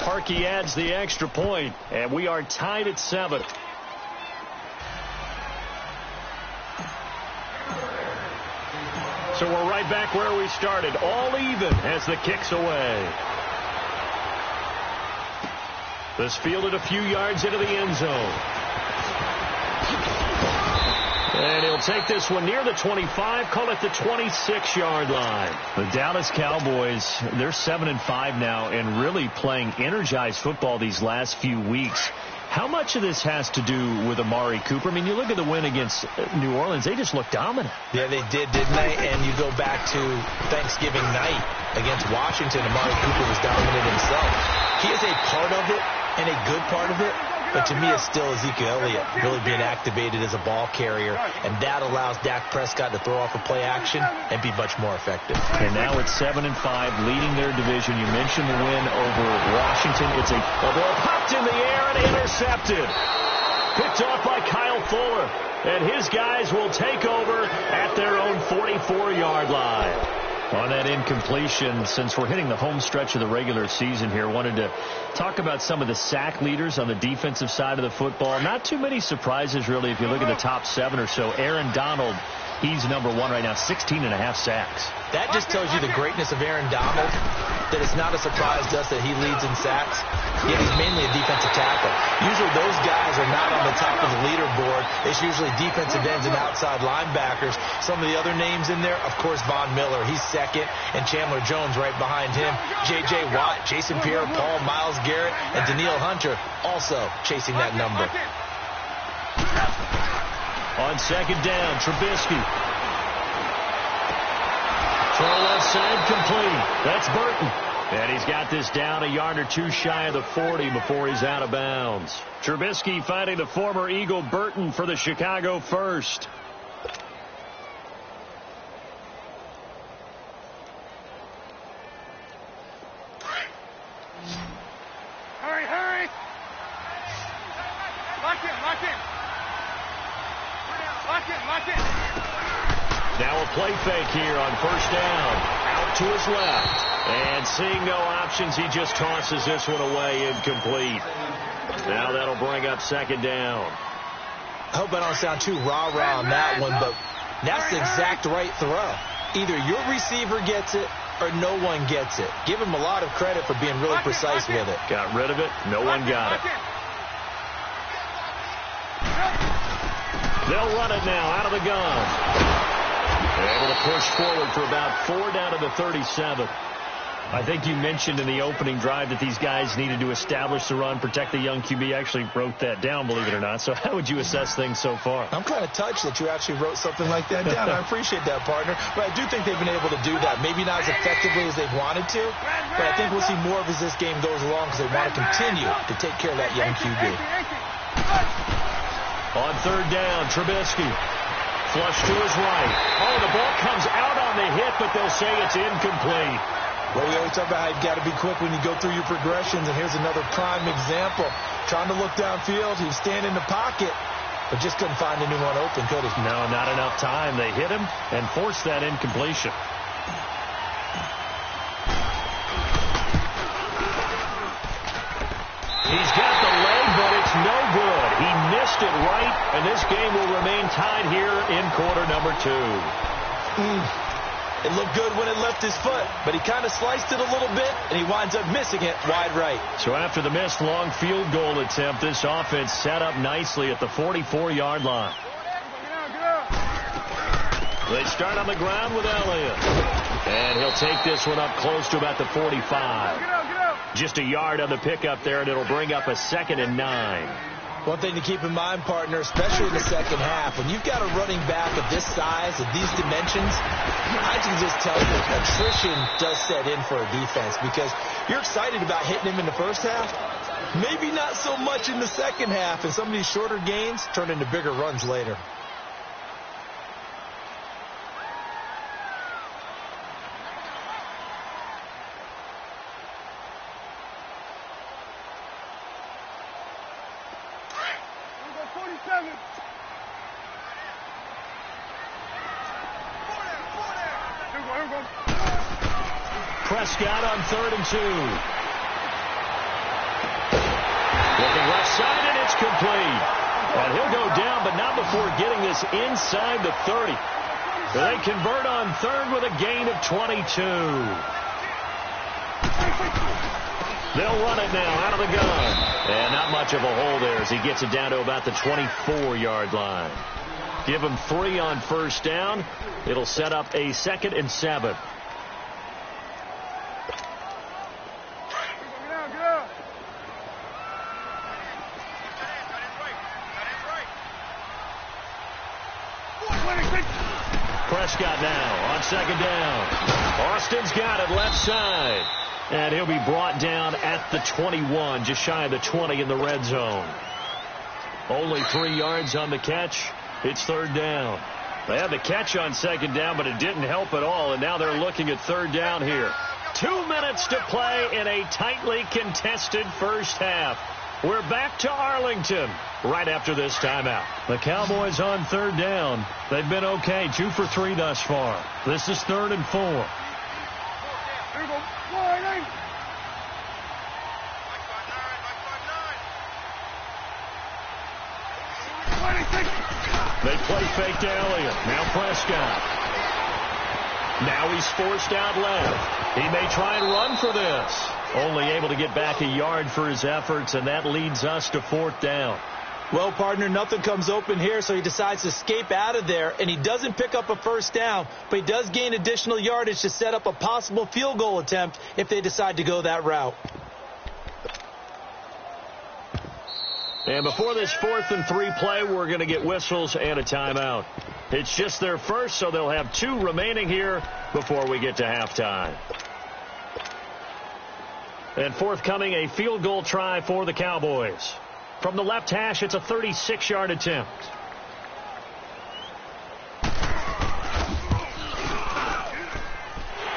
Parkey adds the extra point, and we are tied at 7. So we're right back where we started, all even as the kick's away. This fielded a few yards into the end zone. And he'll take this one near the 25, call it the 26-yard line. The Dallas Cowboys, they're 7-5 now and really playing energized football these last few weeks. How much of this has to do with Amari Cooper? I mean, you look at the win against New Orleans, they just looked dominant. Yeah, they did, didn't they? And you go back to Thanksgiving night against Washington, Amari Cooper was dominant himself. He is a part of it and a good part of it. But to me, it's still Ezekiel Elliott really being activated as a ball carrier, and that allows Dak Prescott to throw off a play action and be much more effective. And now it's 7-5, leading their division. You mentioned the win over Washington. It's a ball popped in the air and intercepted. Picked off by Kyle Fuller, and his guys will take over at their own 44-yard line. On that incompletion, since we're hitting the home stretch of the regular season here, wanted to talk about some of the sack leaders on the defensive side of the football. Not too many surprises, really, if you look at the top 7 or so. Aaron Donald, he's number 1 right now, 16.5 sacks. That just tells you the greatness of Aaron Donald, that it's not a surprise to us that he leads in sacks. Yet he's mainly a defensive tackle. Usually those guys are not on the top of the leaderboard. It's usually defensive ends and outside linebackers. Some of the other names in there, of course, Von Miller, he's second, and Chandler Jones right behind him. J.J. Watt, Jason Pierre-Paul, Myles Garrett, and Danielle Hunter also chasing that number. On 2nd down, Trubisky. Throw left side complete. That's Burton. And he's got this down a yard or 2 shy of the 40 before he's out of bounds. Trubisky finding the former Eagle Burton for the Chicago first. fake here on first down. Out to his left. And seeing no options, he just tosses this one away, incomplete. Now that'll bring up second down. I hope I don't sound too rah-rah on that one, but that's the exact right throw. Either your receiver gets it or no one gets it. Give him a lot of credit for being really precise with it. Got rid of it. No one got it. They'll run it now out of the gun. They're able to push forward for about 4 down to the 37. I think you mentioned in the opening drive that these guys needed to establish the run, protect the young QB. Actually wrote that down, believe it or not. So how would you assess things so far? I'm kind of touched that you actually wrote something like that down. I appreciate that, partner. But I do think they've been able to do that. Maybe not as effectively as they wanted to, but I think we'll see more of as this game goes along because they want to continue to take care of that young QB. On third down, Trubisky. Flush to his right. Oh, the ball comes out on the hit, but they'll say it's incomplete. Well, we always talk about how you've got to be quick when you go through your progressions, and here's another prime example. Trying to look downfield, he was standing in the pocket, but just couldn't find anyone open, could he? No, not enough time. They hit him and forced that incompletion. He's got the leg, but it's no good. He missed it right, and this game will remain tied here in quarter number 2. It looked good when it left his foot, but he kind of sliced it a little bit, and he winds up missing it wide right. So after the missed long field goal attempt, this offense set up nicely at the 44-yard line. They start on the ground with Elliott. And he'll take this one up close to about the 45. Just a yard on the pickup there, and it'll bring up a 2nd and 9. One thing to keep in mind, partner, especially in the second half, when you've got a running back of this size, of these dimensions, I can just tell you attrition does set in for a defense because you're excited about hitting him in the first half. Maybe not so much in the second half, and some of these shorter gains turn into bigger runs later. Prescott on 3rd and 2. Looking left side, and it's complete. And he'll go down, but not before getting this inside the 30. They convert on 3rd with a gain of 22. They'll run it now out of the gun. And not much of a hole there as he gets it down to about the 24-yard line. Give him 3 on first down. It'll set up a 2nd and 7. Prescott now on 2nd down. Austin's got it left side. And he'll be brought down at the 21, just shy of the 20 in the red zone. Only 3 yards on the catch. It's 3rd down. They had the catch on 2nd down, but it didn't help at all, and now they're looking at 3rd down here. 2 minutes to play in a tightly contested first half. We're back to Arlington right after this timeout. The Cowboys on 3rd down. They've been okay, 2 for 3 thus far. This is 3rd and 4. They play fake to Elliott. Now Prescott. Now he's forced out left. He may try and run for this. Only able to get back a yard for his efforts, and that leads us to 4th down. Well, partner, nothing comes open here, so he decides to escape out of there, and he doesn't pick up a first down, but he does gain additional yardage to set up a possible field goal attempt if they decide to go that route. And before this 4th and 3 play, we're going to get whistles and a timeout. It's just their first, so they'll have 2 remaining here before we get to halftime. And forthcoming, a field goal try for the Cowboys. From the left hash, it's a 36-yard attempt.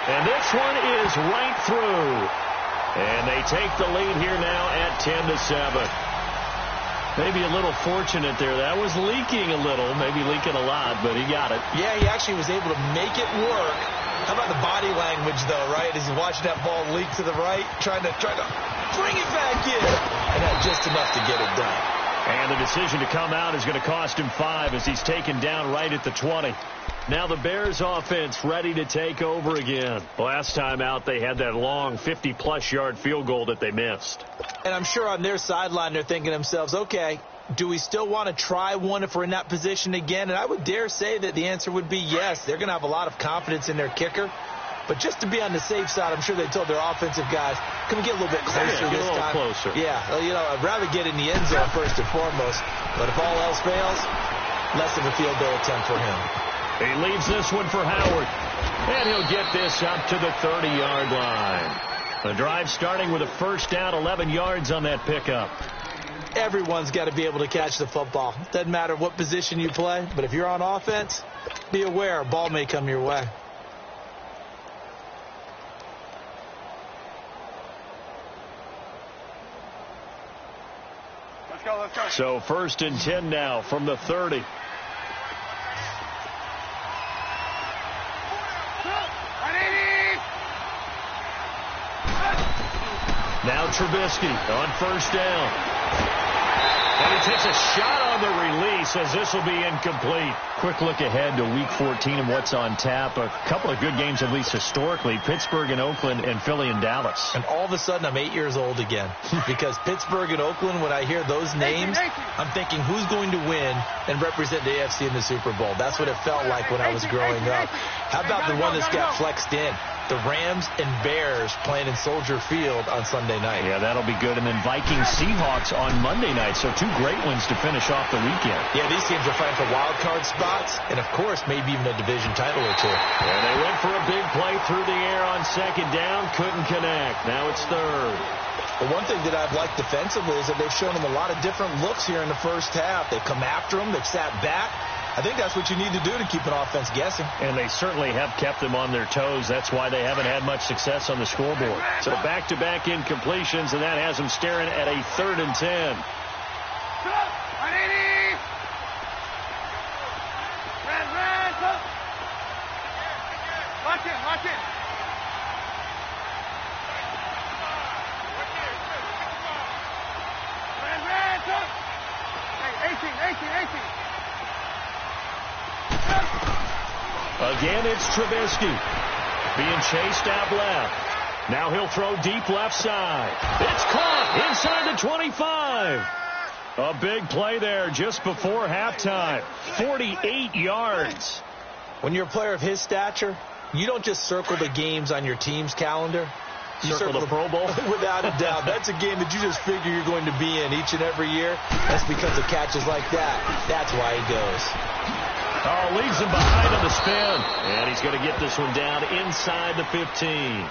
And this one is right through. And they take the lead here now at 10-7. Maybe a little fortunate there. That was leaking a little, maybe leaking a lot, but he got it. Yeah, he actually was able to make it work. How about the body language, though, right? As he's watching that ball leak to the right, trying to bring it back in, and had just enough to get it done. And the decision to come out is going to cost him 5 as he's taken down right at the 20. Now the Bears offense ready to take over again. Last time out, they had that long 50-plus yard field goal that they missed. And I'm sure on their sideline, they're thinking to themselves, okay, do we still want to try one if we're in that position again? And I would dare say that the answer would be yes. They're going to have a lot of confidence in their kicker. But just to be on the safe side, I'm sure they told their offensive guys, can we get a little bit closer this time? Closer. Yeah, I'd rather get in the end zone first and foremost. But if all else fails, less of a field goal attempt for him. He leaves this one for Howard. And he'll get this up to the 30-yard line. The drive starting with a first down, 11 yards on that pickup. Everyone's got to be able to catch the football. Doesn't matter what position you play, but if you're on offense, be aware a ball may come your way. Let's go. So 1st and 10 now from the 30. Now Trubisky on first down. And he takes a shot on the release as this will be incomplete. Quick look ahead to Week 14 and what's on tap. A couple of good games, at least historically. Pittsburgh and Oakland and Philly and Dallas. And all of a sudden, I'm 8 years old again. Because Pittsburgh and Oakland, when I hear those names, I'm thinking who's going to win and represent the AFC in the Super Bowl. That's what it felt like when I was growing up. How about the one that's got flexed in? The Rams and Bears playing in Soldier Field on Sunday night. Yeah, that'll be good. And then Vikings-Seahawks on Monday night. So 2 great ones to finish off the weekend. Yeah, these teams are fighting for wild card spots and, of course, maybe even a division title or 2. And they went for a big play through the air on second down. Couldn't connect. Now it's 3rd. Well, one thing that I've liked defensively is that they've shown them a lot of different looks here in the first half. They've come after them. They've sat back. I think that's what you need to do to keep an offense guessing. And they certainly have kept them on their toes. That's why they haven't had much success on the scoreboard. So back-to-back incompletions, and that has them staring at a 3rd and 10. Lock in. Hey, 18. Again, it's Trubisky being chased out left. Now he'll throw deep left side. It's caught inside the 25. A big play there just before halftime. 48 yards. When you're a player of his stature, you don't just circle the games on your team's calendar. You circle the Pro Bowl? Without a doubt. That's a game that you just figure you're going to be in each and every year. That's because of catches like that. That's why he goes. Oh, leaves him behind on the spin. And he's going to get this one down inside the 15.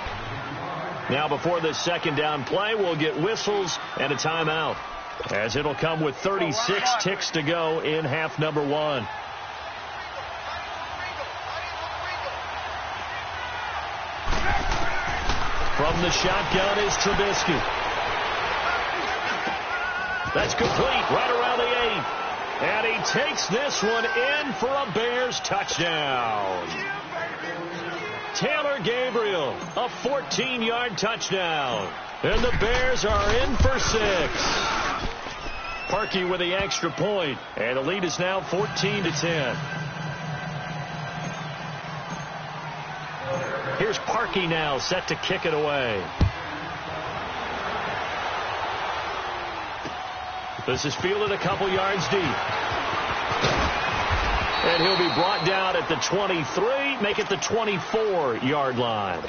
Now, before this second down play, we'll get whistles and a timeout, as it'll come with 36 ticks to go in half number 1. From the shotgun is Trubisky. That's complete right around the 8. And he takes this one in for a Bears touchdown. Taylor Gabriel, a 14-yard touchdown. And the Bears are in for 6. Parkey with the extra point. And the lead is now 14-10. Here's Parkey now, set to kick it away. This is fielded a couple yards deep. And he'll be brought down at the 23, make it the 24-yard line.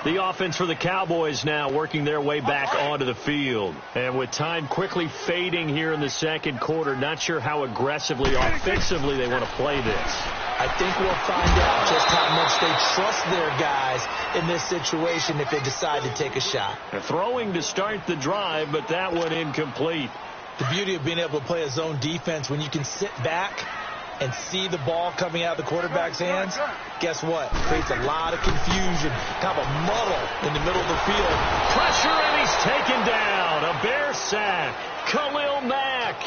The offense for the Cowboys now working their way back onto the field. And with time quickly fading here in the second quarter, not sure how aggressively, offensively they want to play this. I think we'll find out just how much they trust their guys in this situation if they decide to take a shot. They're throwing to start the drive, but that one incomplete. The beauty of being able to play a zone defense when you can sit back and see the ball coming out of the quarterback's hands, guess what? Creates a lot of confusion, kind of a muddle in the middle of the field. Pressure, and he's taken down. A Bear sack. Khalil Mack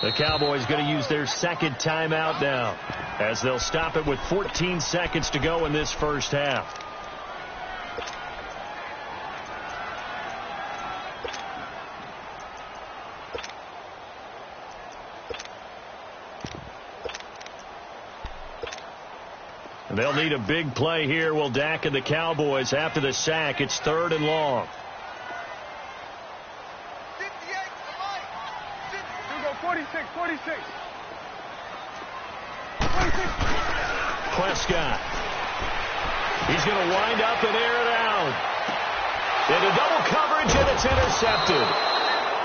The Cowboys going to use their second timeout now, as they'll stop it with 14 seconds to go in this first half. They'll need a big play here. Will Dak and the Cowboys after the sack. It's 3rd and long. 46. Prescott. He's going to wind up and air it out. Into double coverage, and it's intercepted.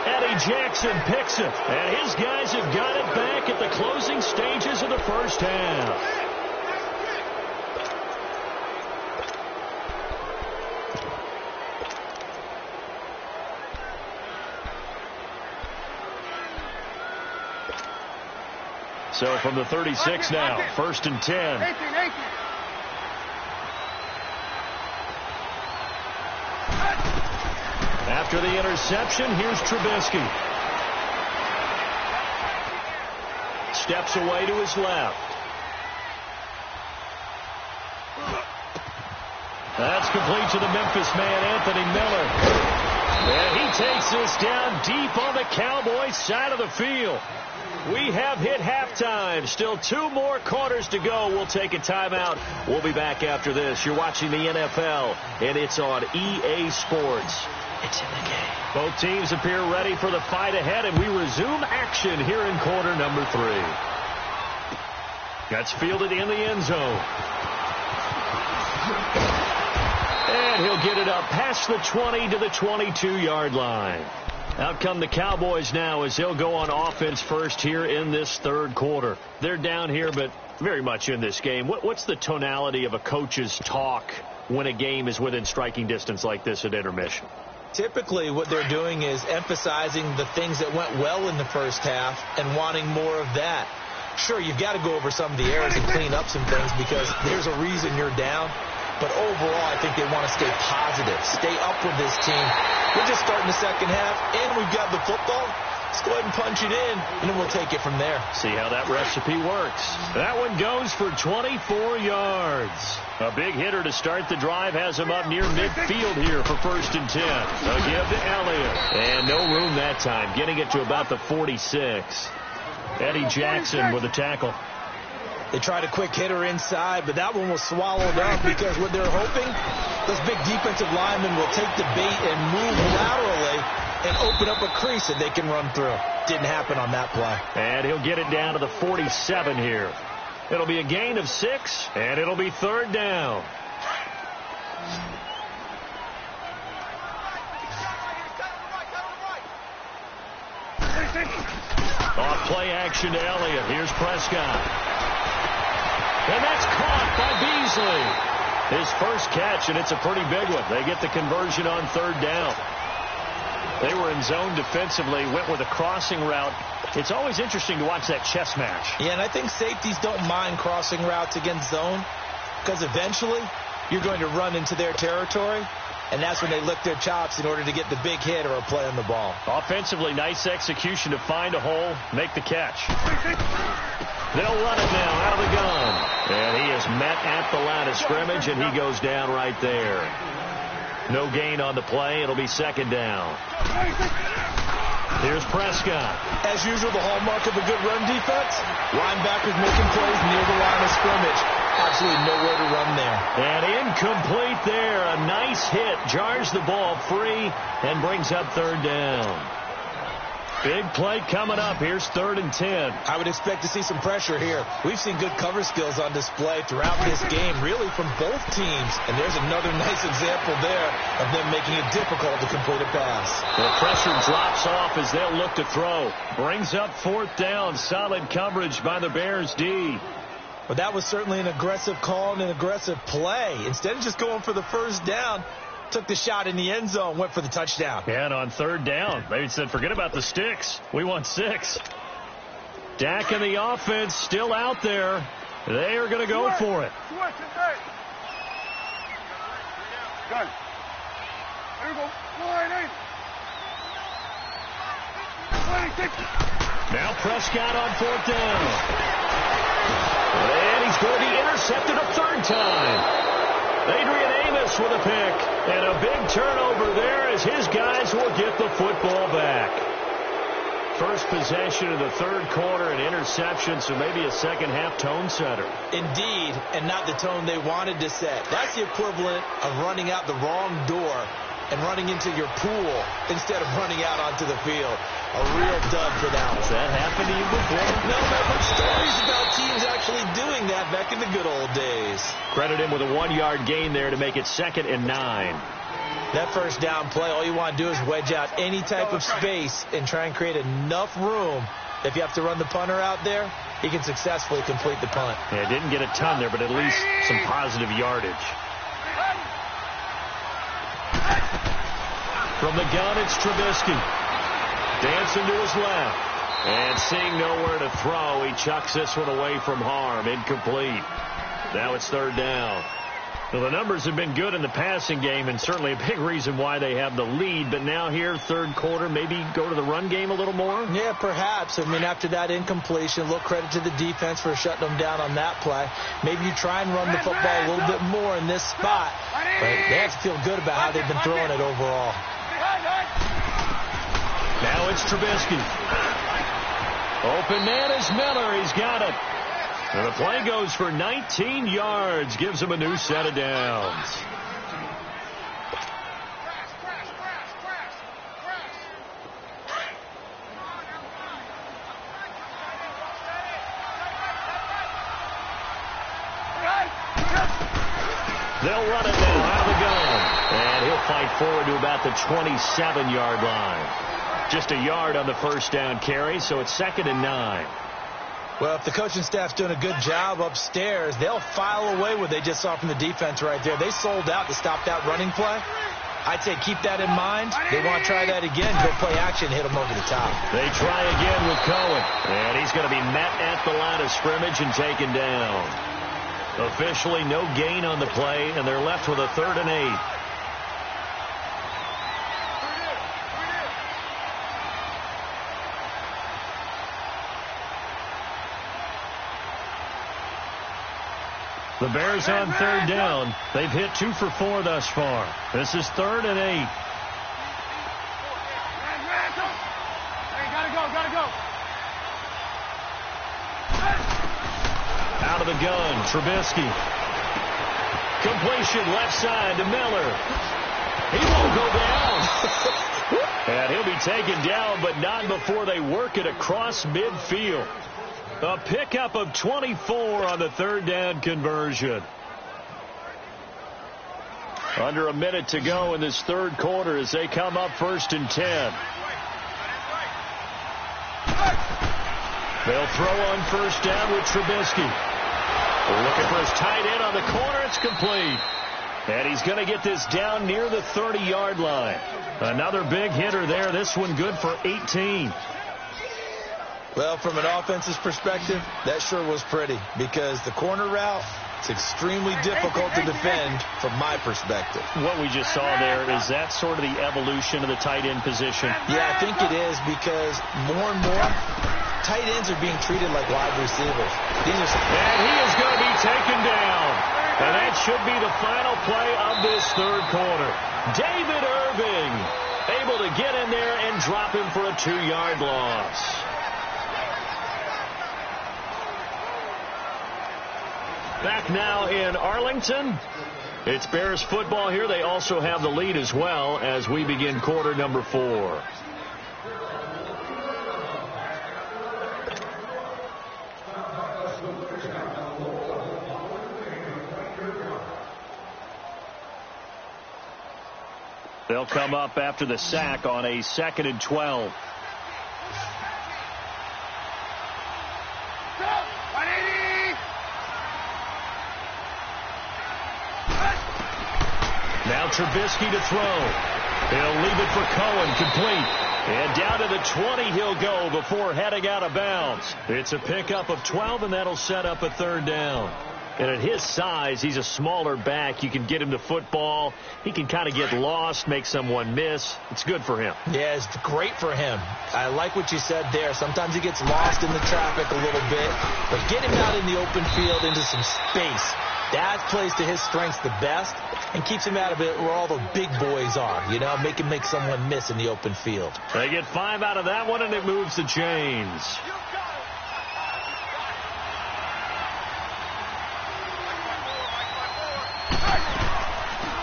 Eddie Jackson picks it, and his guys have got it back at the closing stages of the first half. So from the 36 now, 1st and 10. 18. After the interception, here's Trubisky. Steps away to his left. That's complete to the Memphis man, Anthony Miller. And he takes this down deep on the Cowboys side of the field. We have hit halftime. Still 2 more quarters to go. We'll take a timeout. We'll be back after this. You're watching the NFL, and it's on EA Sports. It's in the game. Both teams appear ready for the fight ahead, and we resume action here in quarter number 3. That's fielded in the end zone. And he'll get it up past the 20 to the 22-yard line. Out come the Cowboys now as they'll go on offense first here in this 3rd quarter. They're down here, but very much in this game. What's the tonality of a coach's talk when a game is within striking distance like this at intermission? Typically, what they're doing is emphasizing the things that went well in the first half and wanting more of that. Sure, you've got to go over some of the errors and clean up some things because there's a reason you're down. But overall, I think they want to stay positive, stay up with this team. We're just starting the second half, and we've got the football. Let's go ahead and punch it in, and then we'll take it from there. See how that recipe works. That one goes for 24 yards. A big hitter to start the drive has him up near midfield here for 1st and 10. A give to Elliott. And no room that time, getting it to about the 46. Eddie Jackson with a tackle. They tried a quick hitter inside, but that one was swallowed up because what they're hoping, those big defensive linemen will take the bait and move laterally and open up a crease that they can run through. Didn't happen on that play. And he'll get it down to the 47 here. It'll be a gain of 6, and it'll be 3rd down. Off play action to Elliott. Here's Prescott. And that's caught by Beasley. His first catch, and it's a pretty big one. They get the conversion on 3rd down. They were in zone defensively, went with a crossing route. It's always interesting to watch that chess match. Yeah, and I think safeties don't mind crossing routes against zone because eventually you're going to run into their territory, and that's when they lick their chops in order to get the big hit or a play on the ball. Offensively, nice execution to find a hole, make the catch. They'll run it now out of the gun. And he is met at the line of scrimmage, and he goes down right there. No gain on the play. It'll be 2nd down. Here's Prescott. As usual, the hallmark of a good run defense, linebackers making plays near the line of scrimmage. Absolutely nowhere to run there. And incomplete there. A nice hit. Jars the ball free and brings up 3rd down. Big play coming up. Here's 3rd and 10. I would expect to see some pressure here. We've seen good cover skills on display throughout this game, really from both teams. And there's another nice example there of them making it difficult to complete a pass. The pressure drops off as they'll look to throw. Brings up 4th down. Solid coverage by the Bears D. But that was certainly an aggressive call and an aggressive play. Instead of just going for the 1st down, took the shot in the end zone, went for the touchdown. And on 3rd down, they said, forget about the sticks. We want 6. Dak and the offense still out there. They are going to go for it. Done. There you go. 26. Now Prescott on 4th down. And he's going to be intercepted a 3rd time. Adrian Amos with a pick. And a big turnover there as his guys will get the football back. First possession of the 3rd quarter, an interception, so maybe a second-half tone setter. Indeed, and not the tone they wanted to set. That's the equivalent of running out the wrong door and running into your pool instead of running out onto the field. A real dud for that one. Has that happened to you before? No, but stories about teams actually doing that back in the good old days. Credit him with a 1-yard gain there to make it 2nd and 9. That first down play, all you want to do is wedge out any type of space and try and create enough room. If you have to run the punter out there, he can successfully complete the punt. Yeah, didn't get a ton there, but at least some positive yardage. From the gun, it's Trubisky. Dancing to his left. And seeing nowhere to throw, he chucks this one away from harm. Incomplete. Now it's 3rd down. Well, the numbers have been good in the passing game, and certainly a big reason why they have the lead. But now here, 3rd quarter, maybe go to the run game a little more? Yeah, perhaps. I mean, after that incompletion, a little credit to the defense for shutting them down on that play. Maybe you try and run the football a little bit more in this spot. But they have to feel good about how they've been throwing it overall. Now it's Trubisky. Open man is Miller. He's got it. And the play goes for 19 yards. Gives him a new set of downs. They'll run it now out of the gun. And he'll fight forward to about the 27-yard line. Just a yard on the first down carry, so it's 2nd and 9. Well, if the coaching staff's doing a good job upstairs, they'll file away what they just saw from the defense right there. They sold out to stop that running play. I'd say keep that in mind. They want to try that again, go play action, hit them over the top. They try again with Cohen. And he's going to be met at the line of scrimmage and taken down. Officially no gain on the play, and they're left with a 3rd and 8. The Bears on 3rd down. They've hit 2 for 4 thus far. This is 3rd and 8. Gotta go. Out of the gun, Trubisky. Completion left side to Miller. He won't go down. And he'll be taken down, but not before they work it across midfield. A pickup of 24 on the 3rd down conversion. Under a minute to go in this 3rd quarter as they come up 1st and 10. They'll throw on 1st down with Trubisky. Looking for his tight end on the corner. It's complete. And he's going to get this down near the 30-yard line. Another big hitter there. This one good for 18. Well, from an offense's perspective, that sure was pretty because the corner route, it's extremely difficult to defend from my perspective. What we just saw there, is that sort of the evolution of the tight end position? Yeah, I think it is because more and more tight ends are being treated like wide receivers. And he is going to be taken down. And that should be the final play of this 3rd quarter. David Irving able to get in there and drop him for a 2-yard loss. Back now in Arlington. It's Bears football here. They also have the lead as well as we begin quarter number 4. They'll come up after the sack on a 2nd and 12. Now Trubisky to throw. He'll leave it for Cohen, complete. And down to the 20 he'll go before heading out of bounds. It's a pickup of 12, and that'll set up a 3rd down. And at his size, he's a smaller back. You can get him to football. He can kind of get lost, make someone miss. It's good for him. Yeah, it's great for him. I like what you said there. Sometimes he gets lost in the traffic a little bit, but get him out in the open field into some space. That plays to his strengths the best and keeps him out of it where all the big boys are, you know, make him make someone miss in the open field. They get 5 out of that one, and it moves the chains.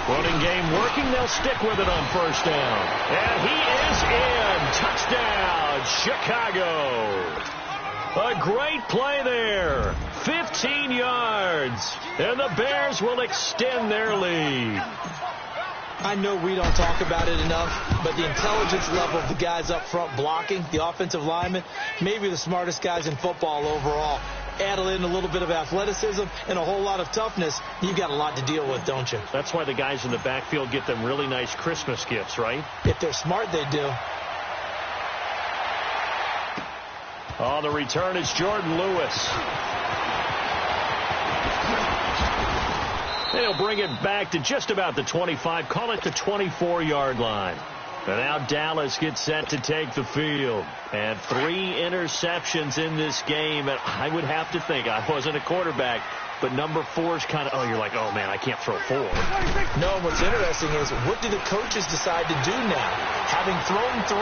Running game working. They'll stick with it on first down. And he is in. Touchdown, Chicago. A great play there. 15 yards. And the Bears will extend their lead. I know we don't talk about it enough, but the intelligence level of the guys up front blocking, the offensive linemen, maybe the smartest guys in football overall. Add in a little bit of athleticism and a whole lot of toughness, you've got a lot to deal with, don't you? That's why the guys in the backfield get them really nice Christmas gifts, right? If they're smart, they do. On the return is Jordan Lewis. They'll bring it back to just about the 25, call it the 24-yard line. And now Dallas gets set to take the field. And 3 interceptions in this game. And I would have to think, I wasn't a quarterback, but number 4 is kind of, you're like, oh, man, I can't throw 4. No, what's interesting is, what do the coaches decide to do now? Having thrown 3,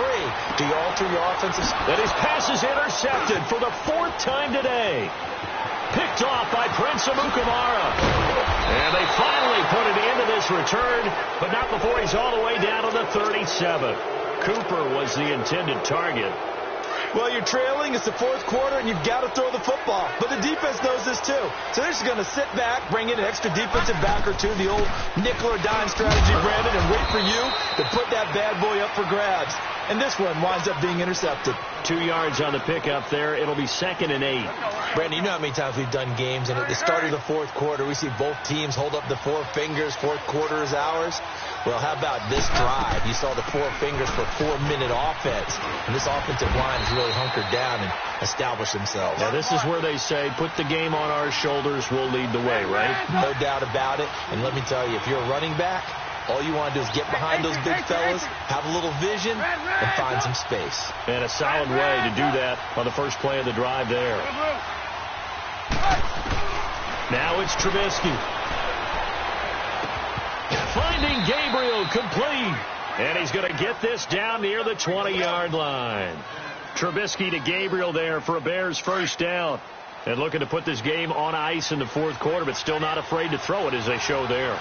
do you alter your offensive? And his pass is intercepted for the 4th time today. Picked off by Prince Amukamara. And they finally put it into this return, but not before he's all the way down to the 37. Cooper was the intended target. Well, you're trailing. It's the 4th quarter, and you've got to throw the football. But the defense knows this, too. So they're just going to sit back, bring in an extra defensive back or 2, the old nickel or dime strategy, Brandon, and wait for you to put that bad boy up for grabs. And this one winds up being intercepted. 2 yards on the pickup there. It'll be 2nd and 8. Brandon, you know how many times we've done games, and at the start of the 4th quarter, we see both teams hold up the 4 fingers, 4th quarter is ours. Well, how about this drive? You saw the 4 fingers for 4-minute offense, and this offensive line has really hunkered down and established themselves. Now, this is where they say, put the game on our shoulders, we'll lead the way, right? No doubt about it, and let me tell you, if you're a running back, all you want to do is get behind those big fellas, have a little vision, and find some space. And a solid way to do that on the first play of the drive there. Now it's Trubisky. Finding Gabriel complete. And he's going to get this down near the 20-yard line. Trubisky to Gabriel there for a Bears first down. And looking to put this game on ice in the 4th quarter, but still not afraid to throw it as they show there.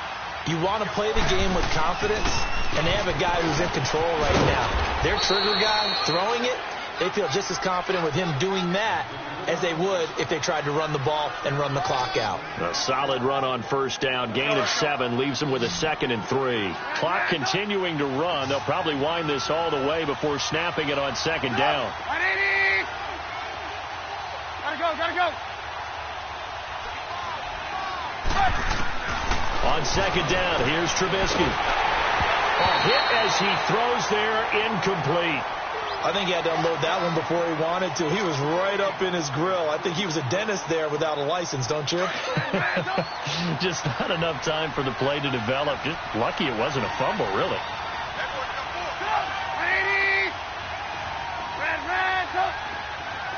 You want to play the game with confidence, and they have a guy who's in control right now. Their trigger guy throwing it, they feel just as confident with him doing that as they would if they tried to run the ball and run the clock out. A solid run on first down. Gain of 7 leaves them with a 2nd and 3. Clock continuing to run. They'll probably wind this all the way before snapping it on 2nd down. Gotta go. On 2nd down, here's Trubisky. A hit as he throws there, incomplete. I think he had to unload that one before he wanted to. He was right up in his grill. I think he was a dentist there without a license, don't you? Just not enough time for the play to develop. Just lucky it wasn't a fumble, really.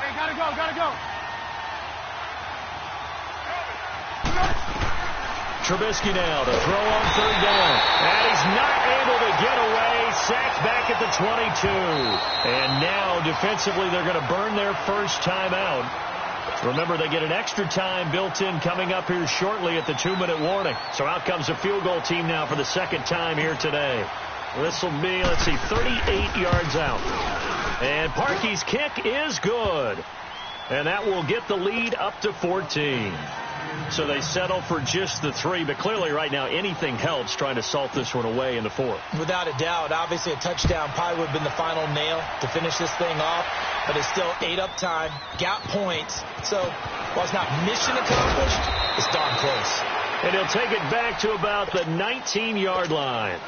Hey, gotta go. Trubisky now to throw on 3rd down. And he's not able to get away. Sacked back at the 22. And now defensively they're going to burn their first time out. Remember, they get an extra time built in coming up here shortly at the 2-minute warning. So out comes the field goal team now for the 2nd time here today. This will be, 38 yards out. And Parkey's kick is good. And that will get the lead up to 14. So they settle for just the 3, but clearly right now anything helps trying to salt this one away in the 4th. Without a doubt, obviously a touchdown probably would have been the final nail to finish this thing off, but it's still 8 up time, got points. So while it's not mission accomplished, it's darn close. And he'll take it back to about the 19-yard line.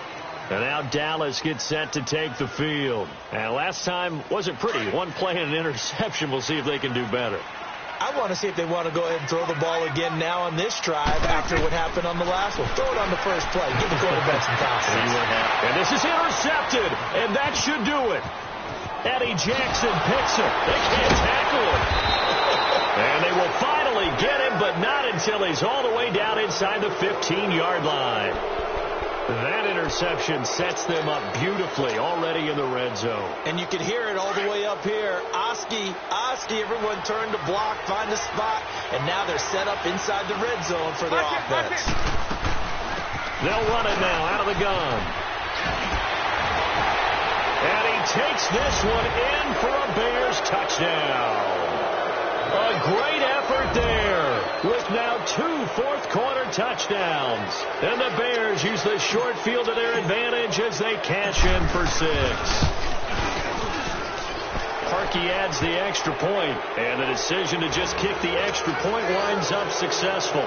And now Dallas gets set to take the field. And last time wasn't pretty. One play and an interception. We'll see if they can do better. I want to see if they want to go ahead and throw the ball again now on this drive after what happened on the last one. Throw it on the first play. Give the quarterback some confidence. And this is intercepted, and that should do it. Eddie Jackson picks it. They can't tackle him. And they will finally get him, but not until he's all the way down inside the 15-yard line. That interception sets them up beautifully already in the red zone. And you can hear it all the way up here. Oski, everyone turned to block, find a spot, and now they're set up inside the red zone for their offense. They'll run it now out of the gun. And he takes this one in for a Bears touchdown. A great effort there with now 2 fourth-quarter touchdowns. And the Bears use the short field to their advantage as they cash in for 6. Parkey adds the extra point, and the decision to just kick the extra point winds up successful.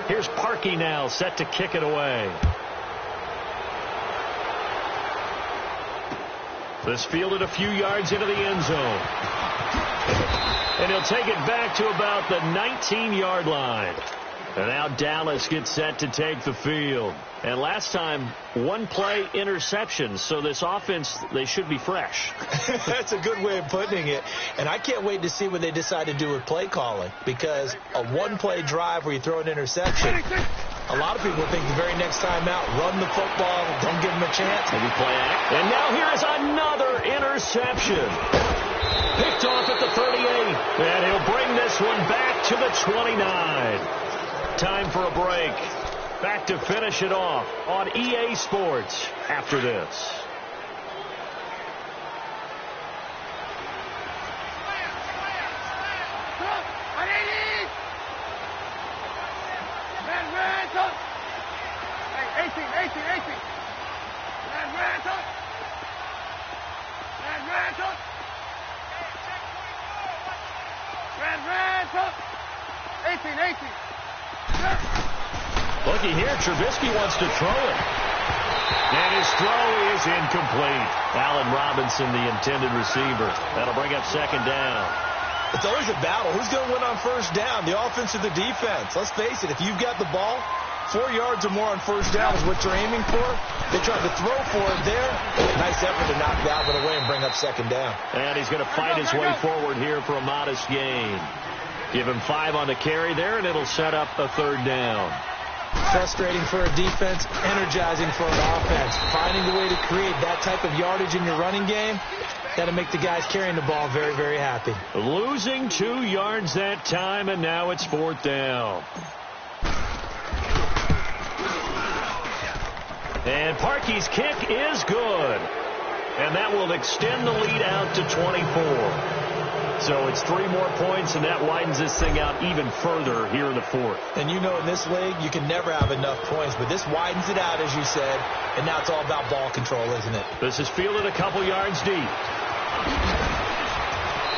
Here's Parkey now set to kick it away. This fielded a few yards into the end zone. And he'll take it back to about the 19-yard line. And now Dallas gets set to take the field. And last time, 1-play interception. So this offense, they should be fresh. That's a good way of putting it. And I can't wait to see what they decide to do with play calling. Because a 1-play drive where you throw an interception, a lot of people think the very next time out, run the football, don't give them a chance. Maybe play act. And now here is another interception. Picked off at the 38. And he'll bring this one back to the 29. Time for a break. Back to finish it off on EA Sports after this. Looky here, Trubisky wants to throw it. And his throw is incomplete. Allen Robinson, the intended receiver. That'll bring up second down. It's always a battle. Who's going to win on first down, the offense or the defense? Let's face it, if you've got the ball, 4 yards or more on first down is what you're aiming for. They tried to throw for it there. Nice effort to knock that one away and bring up second down. And he's going to fight his way forward here for a modest gain. Give him 5 on the carry there, and it'll set up a third down. Frustrating for a defense, energizing for an offense. Finding a way to create that type of yardage in your running game, that'll make the guys carrying the ball very, very happy. Losing 2 yards that time, and now it's fourth down. And Parkey's kick is good. And that will extend the lead out to 24. So it's 3 more points, and that widens this thing out even further here in the fourth. And you know in this league, you can never have enough points, but this widens it out, as you said, and now it's all about ball control, isn't it? This is fielded a couple yards deep.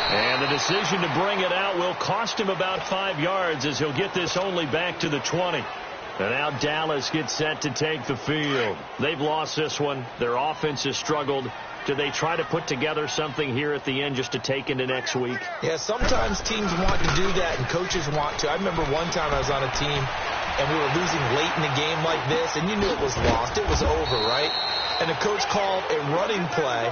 And the decision to bring it out will cost him about 5 yards as he'll get this only back to the 20. And now Dallas gets set to take the field. They've lost this one. Their offense has struggled. Do they try to put together something here at the end just to take into next week? Yeah, sometimes teams want to do that and coaches want to. I remember one time I was on a team and we were losing late in the game like this, and you knew it was lost. It was over, right? And the coach called a running play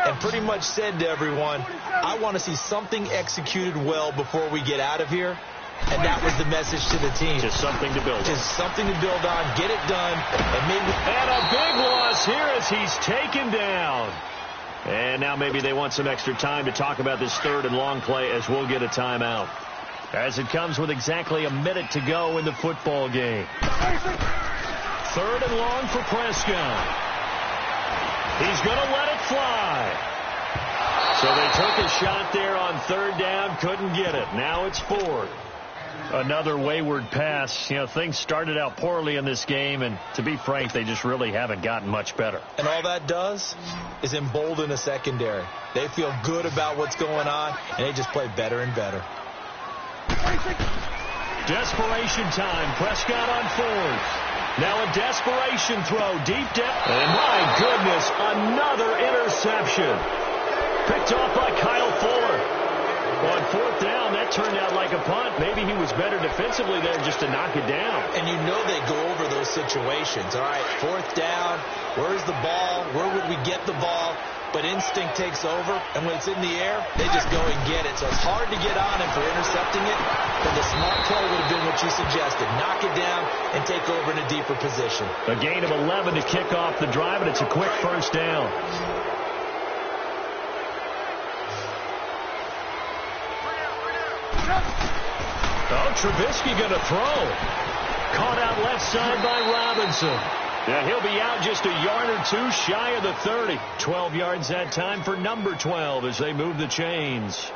and pretty much said to everyone, I want to see something executed well before we get out of here. And that was the message to the team. Just something to build on. Just something to build on, get it done. And a big loss here as he's taken down. And now maybe they want some extra time to talk about this third and long play as we'll get a timeout. As it comes with exactly a minute to go in the football game. Third and long for Prescott. He's going to let it fly. So they took a shot there on third down, couldn't get it. Now it's fourth. Another wayward pass. You know, things started out poorly in this game, and to be frank, they just really haven't gotten much better. And all that does is embolden a secondary. They feel good about what's going on, and they just play better and better. Desperation time. Prescott on fourth. Now a desperation throw deep down. And my goodness, another interception. Picked off by Kyle Fuller. On fourth down, that turned out like a punt. Maybe he was better defensively there just to knock it down. And you know they go over those situations. All right, fourth down, where's the ball? Where would we get the ball? But instinct takes over, and when it's in the air, they just go and get it. So it's hard to get on him for intercepting it, but the smart play would have been what you suggested. Knock it down and take over in a deeper position. A gain of 11 to kick off the drive, and it's a quick first down. Oh, Trubisky going to throw. Caught out left side by Robinson. Now he'll be out just a yard or two shy of the 30. 12 yards that time for number 12 as they move the chains.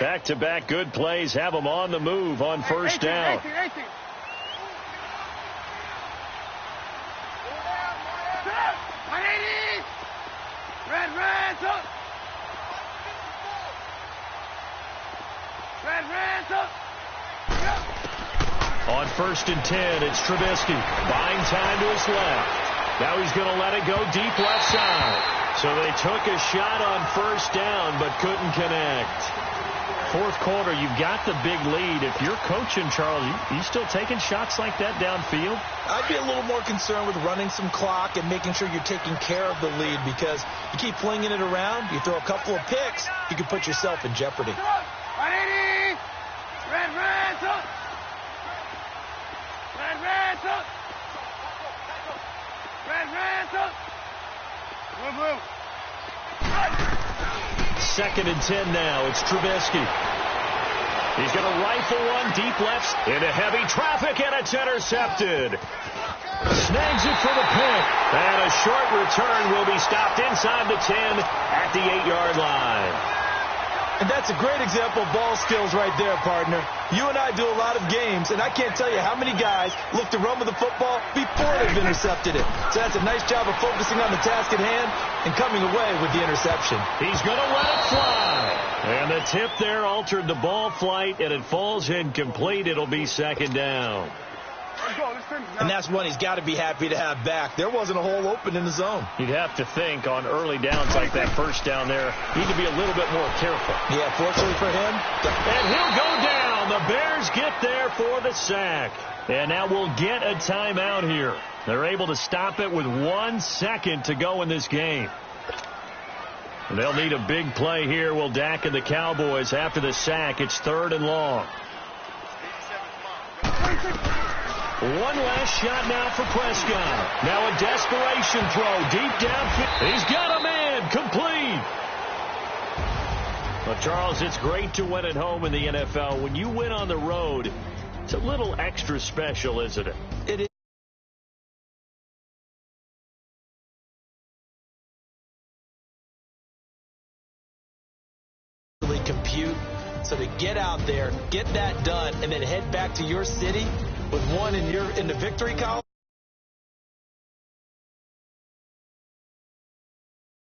Back-to-back good plays have them on the move on first down. 18. On first and 10, it's Trubisky. Buying time to his left. Now he's going to let it go deep left side. So they took a shot on first down but couldn't connect. Fourth quarter, you've got the big lead. If you're coaching, Charles, you still taking shots like that downfield? I'd be a little more concerned with running some clock and making sure you're taking care of the lead, because you keep flinging it around, you throw a couple of picks, you can put yourself in jeopardy. 180! Red, Blue. Second and 10 now. It's Trubisky. He's going to rifle one deep left into heavy traffic, and it's intercepted. Snags it for the pick. And a short return will be stopped inside the 10 at the 8-yard line. And that's a great example of ball skills right there, partner. You and I do a lot of games, and I can't tell you how many guys look to run with the football before they've intercepted it. So that's a nice job of focusing on the task at hand and coming away with the interception. He's going to let it fly. And the tip there altered the ball flight, and it falls incomplete. It'll be second down. And that's one he's got to be happy to have back. There wasn't a hole open in the zone. You'd have to think on early downs like that first down there, need to be a little bit more careful. Yeah, fortunately for him. And he'll go down. The Bears get there for the sack. And now we'll get a timeout here. They're able to stop it with 1 second to go in this game. And they'll need a big play here. Will Dak and the Cowboys after the sack. It's 3rd and long. One last shot now for Prescott. Now a desperation throw deep downfield. He's got a man complete. Well, Charles, it's great to win at home in the NFL. When you win on the road, it's a little extra special, isn't it? It is. Compute. So to get out there, get that done, and then head back to your city with one in the victory column.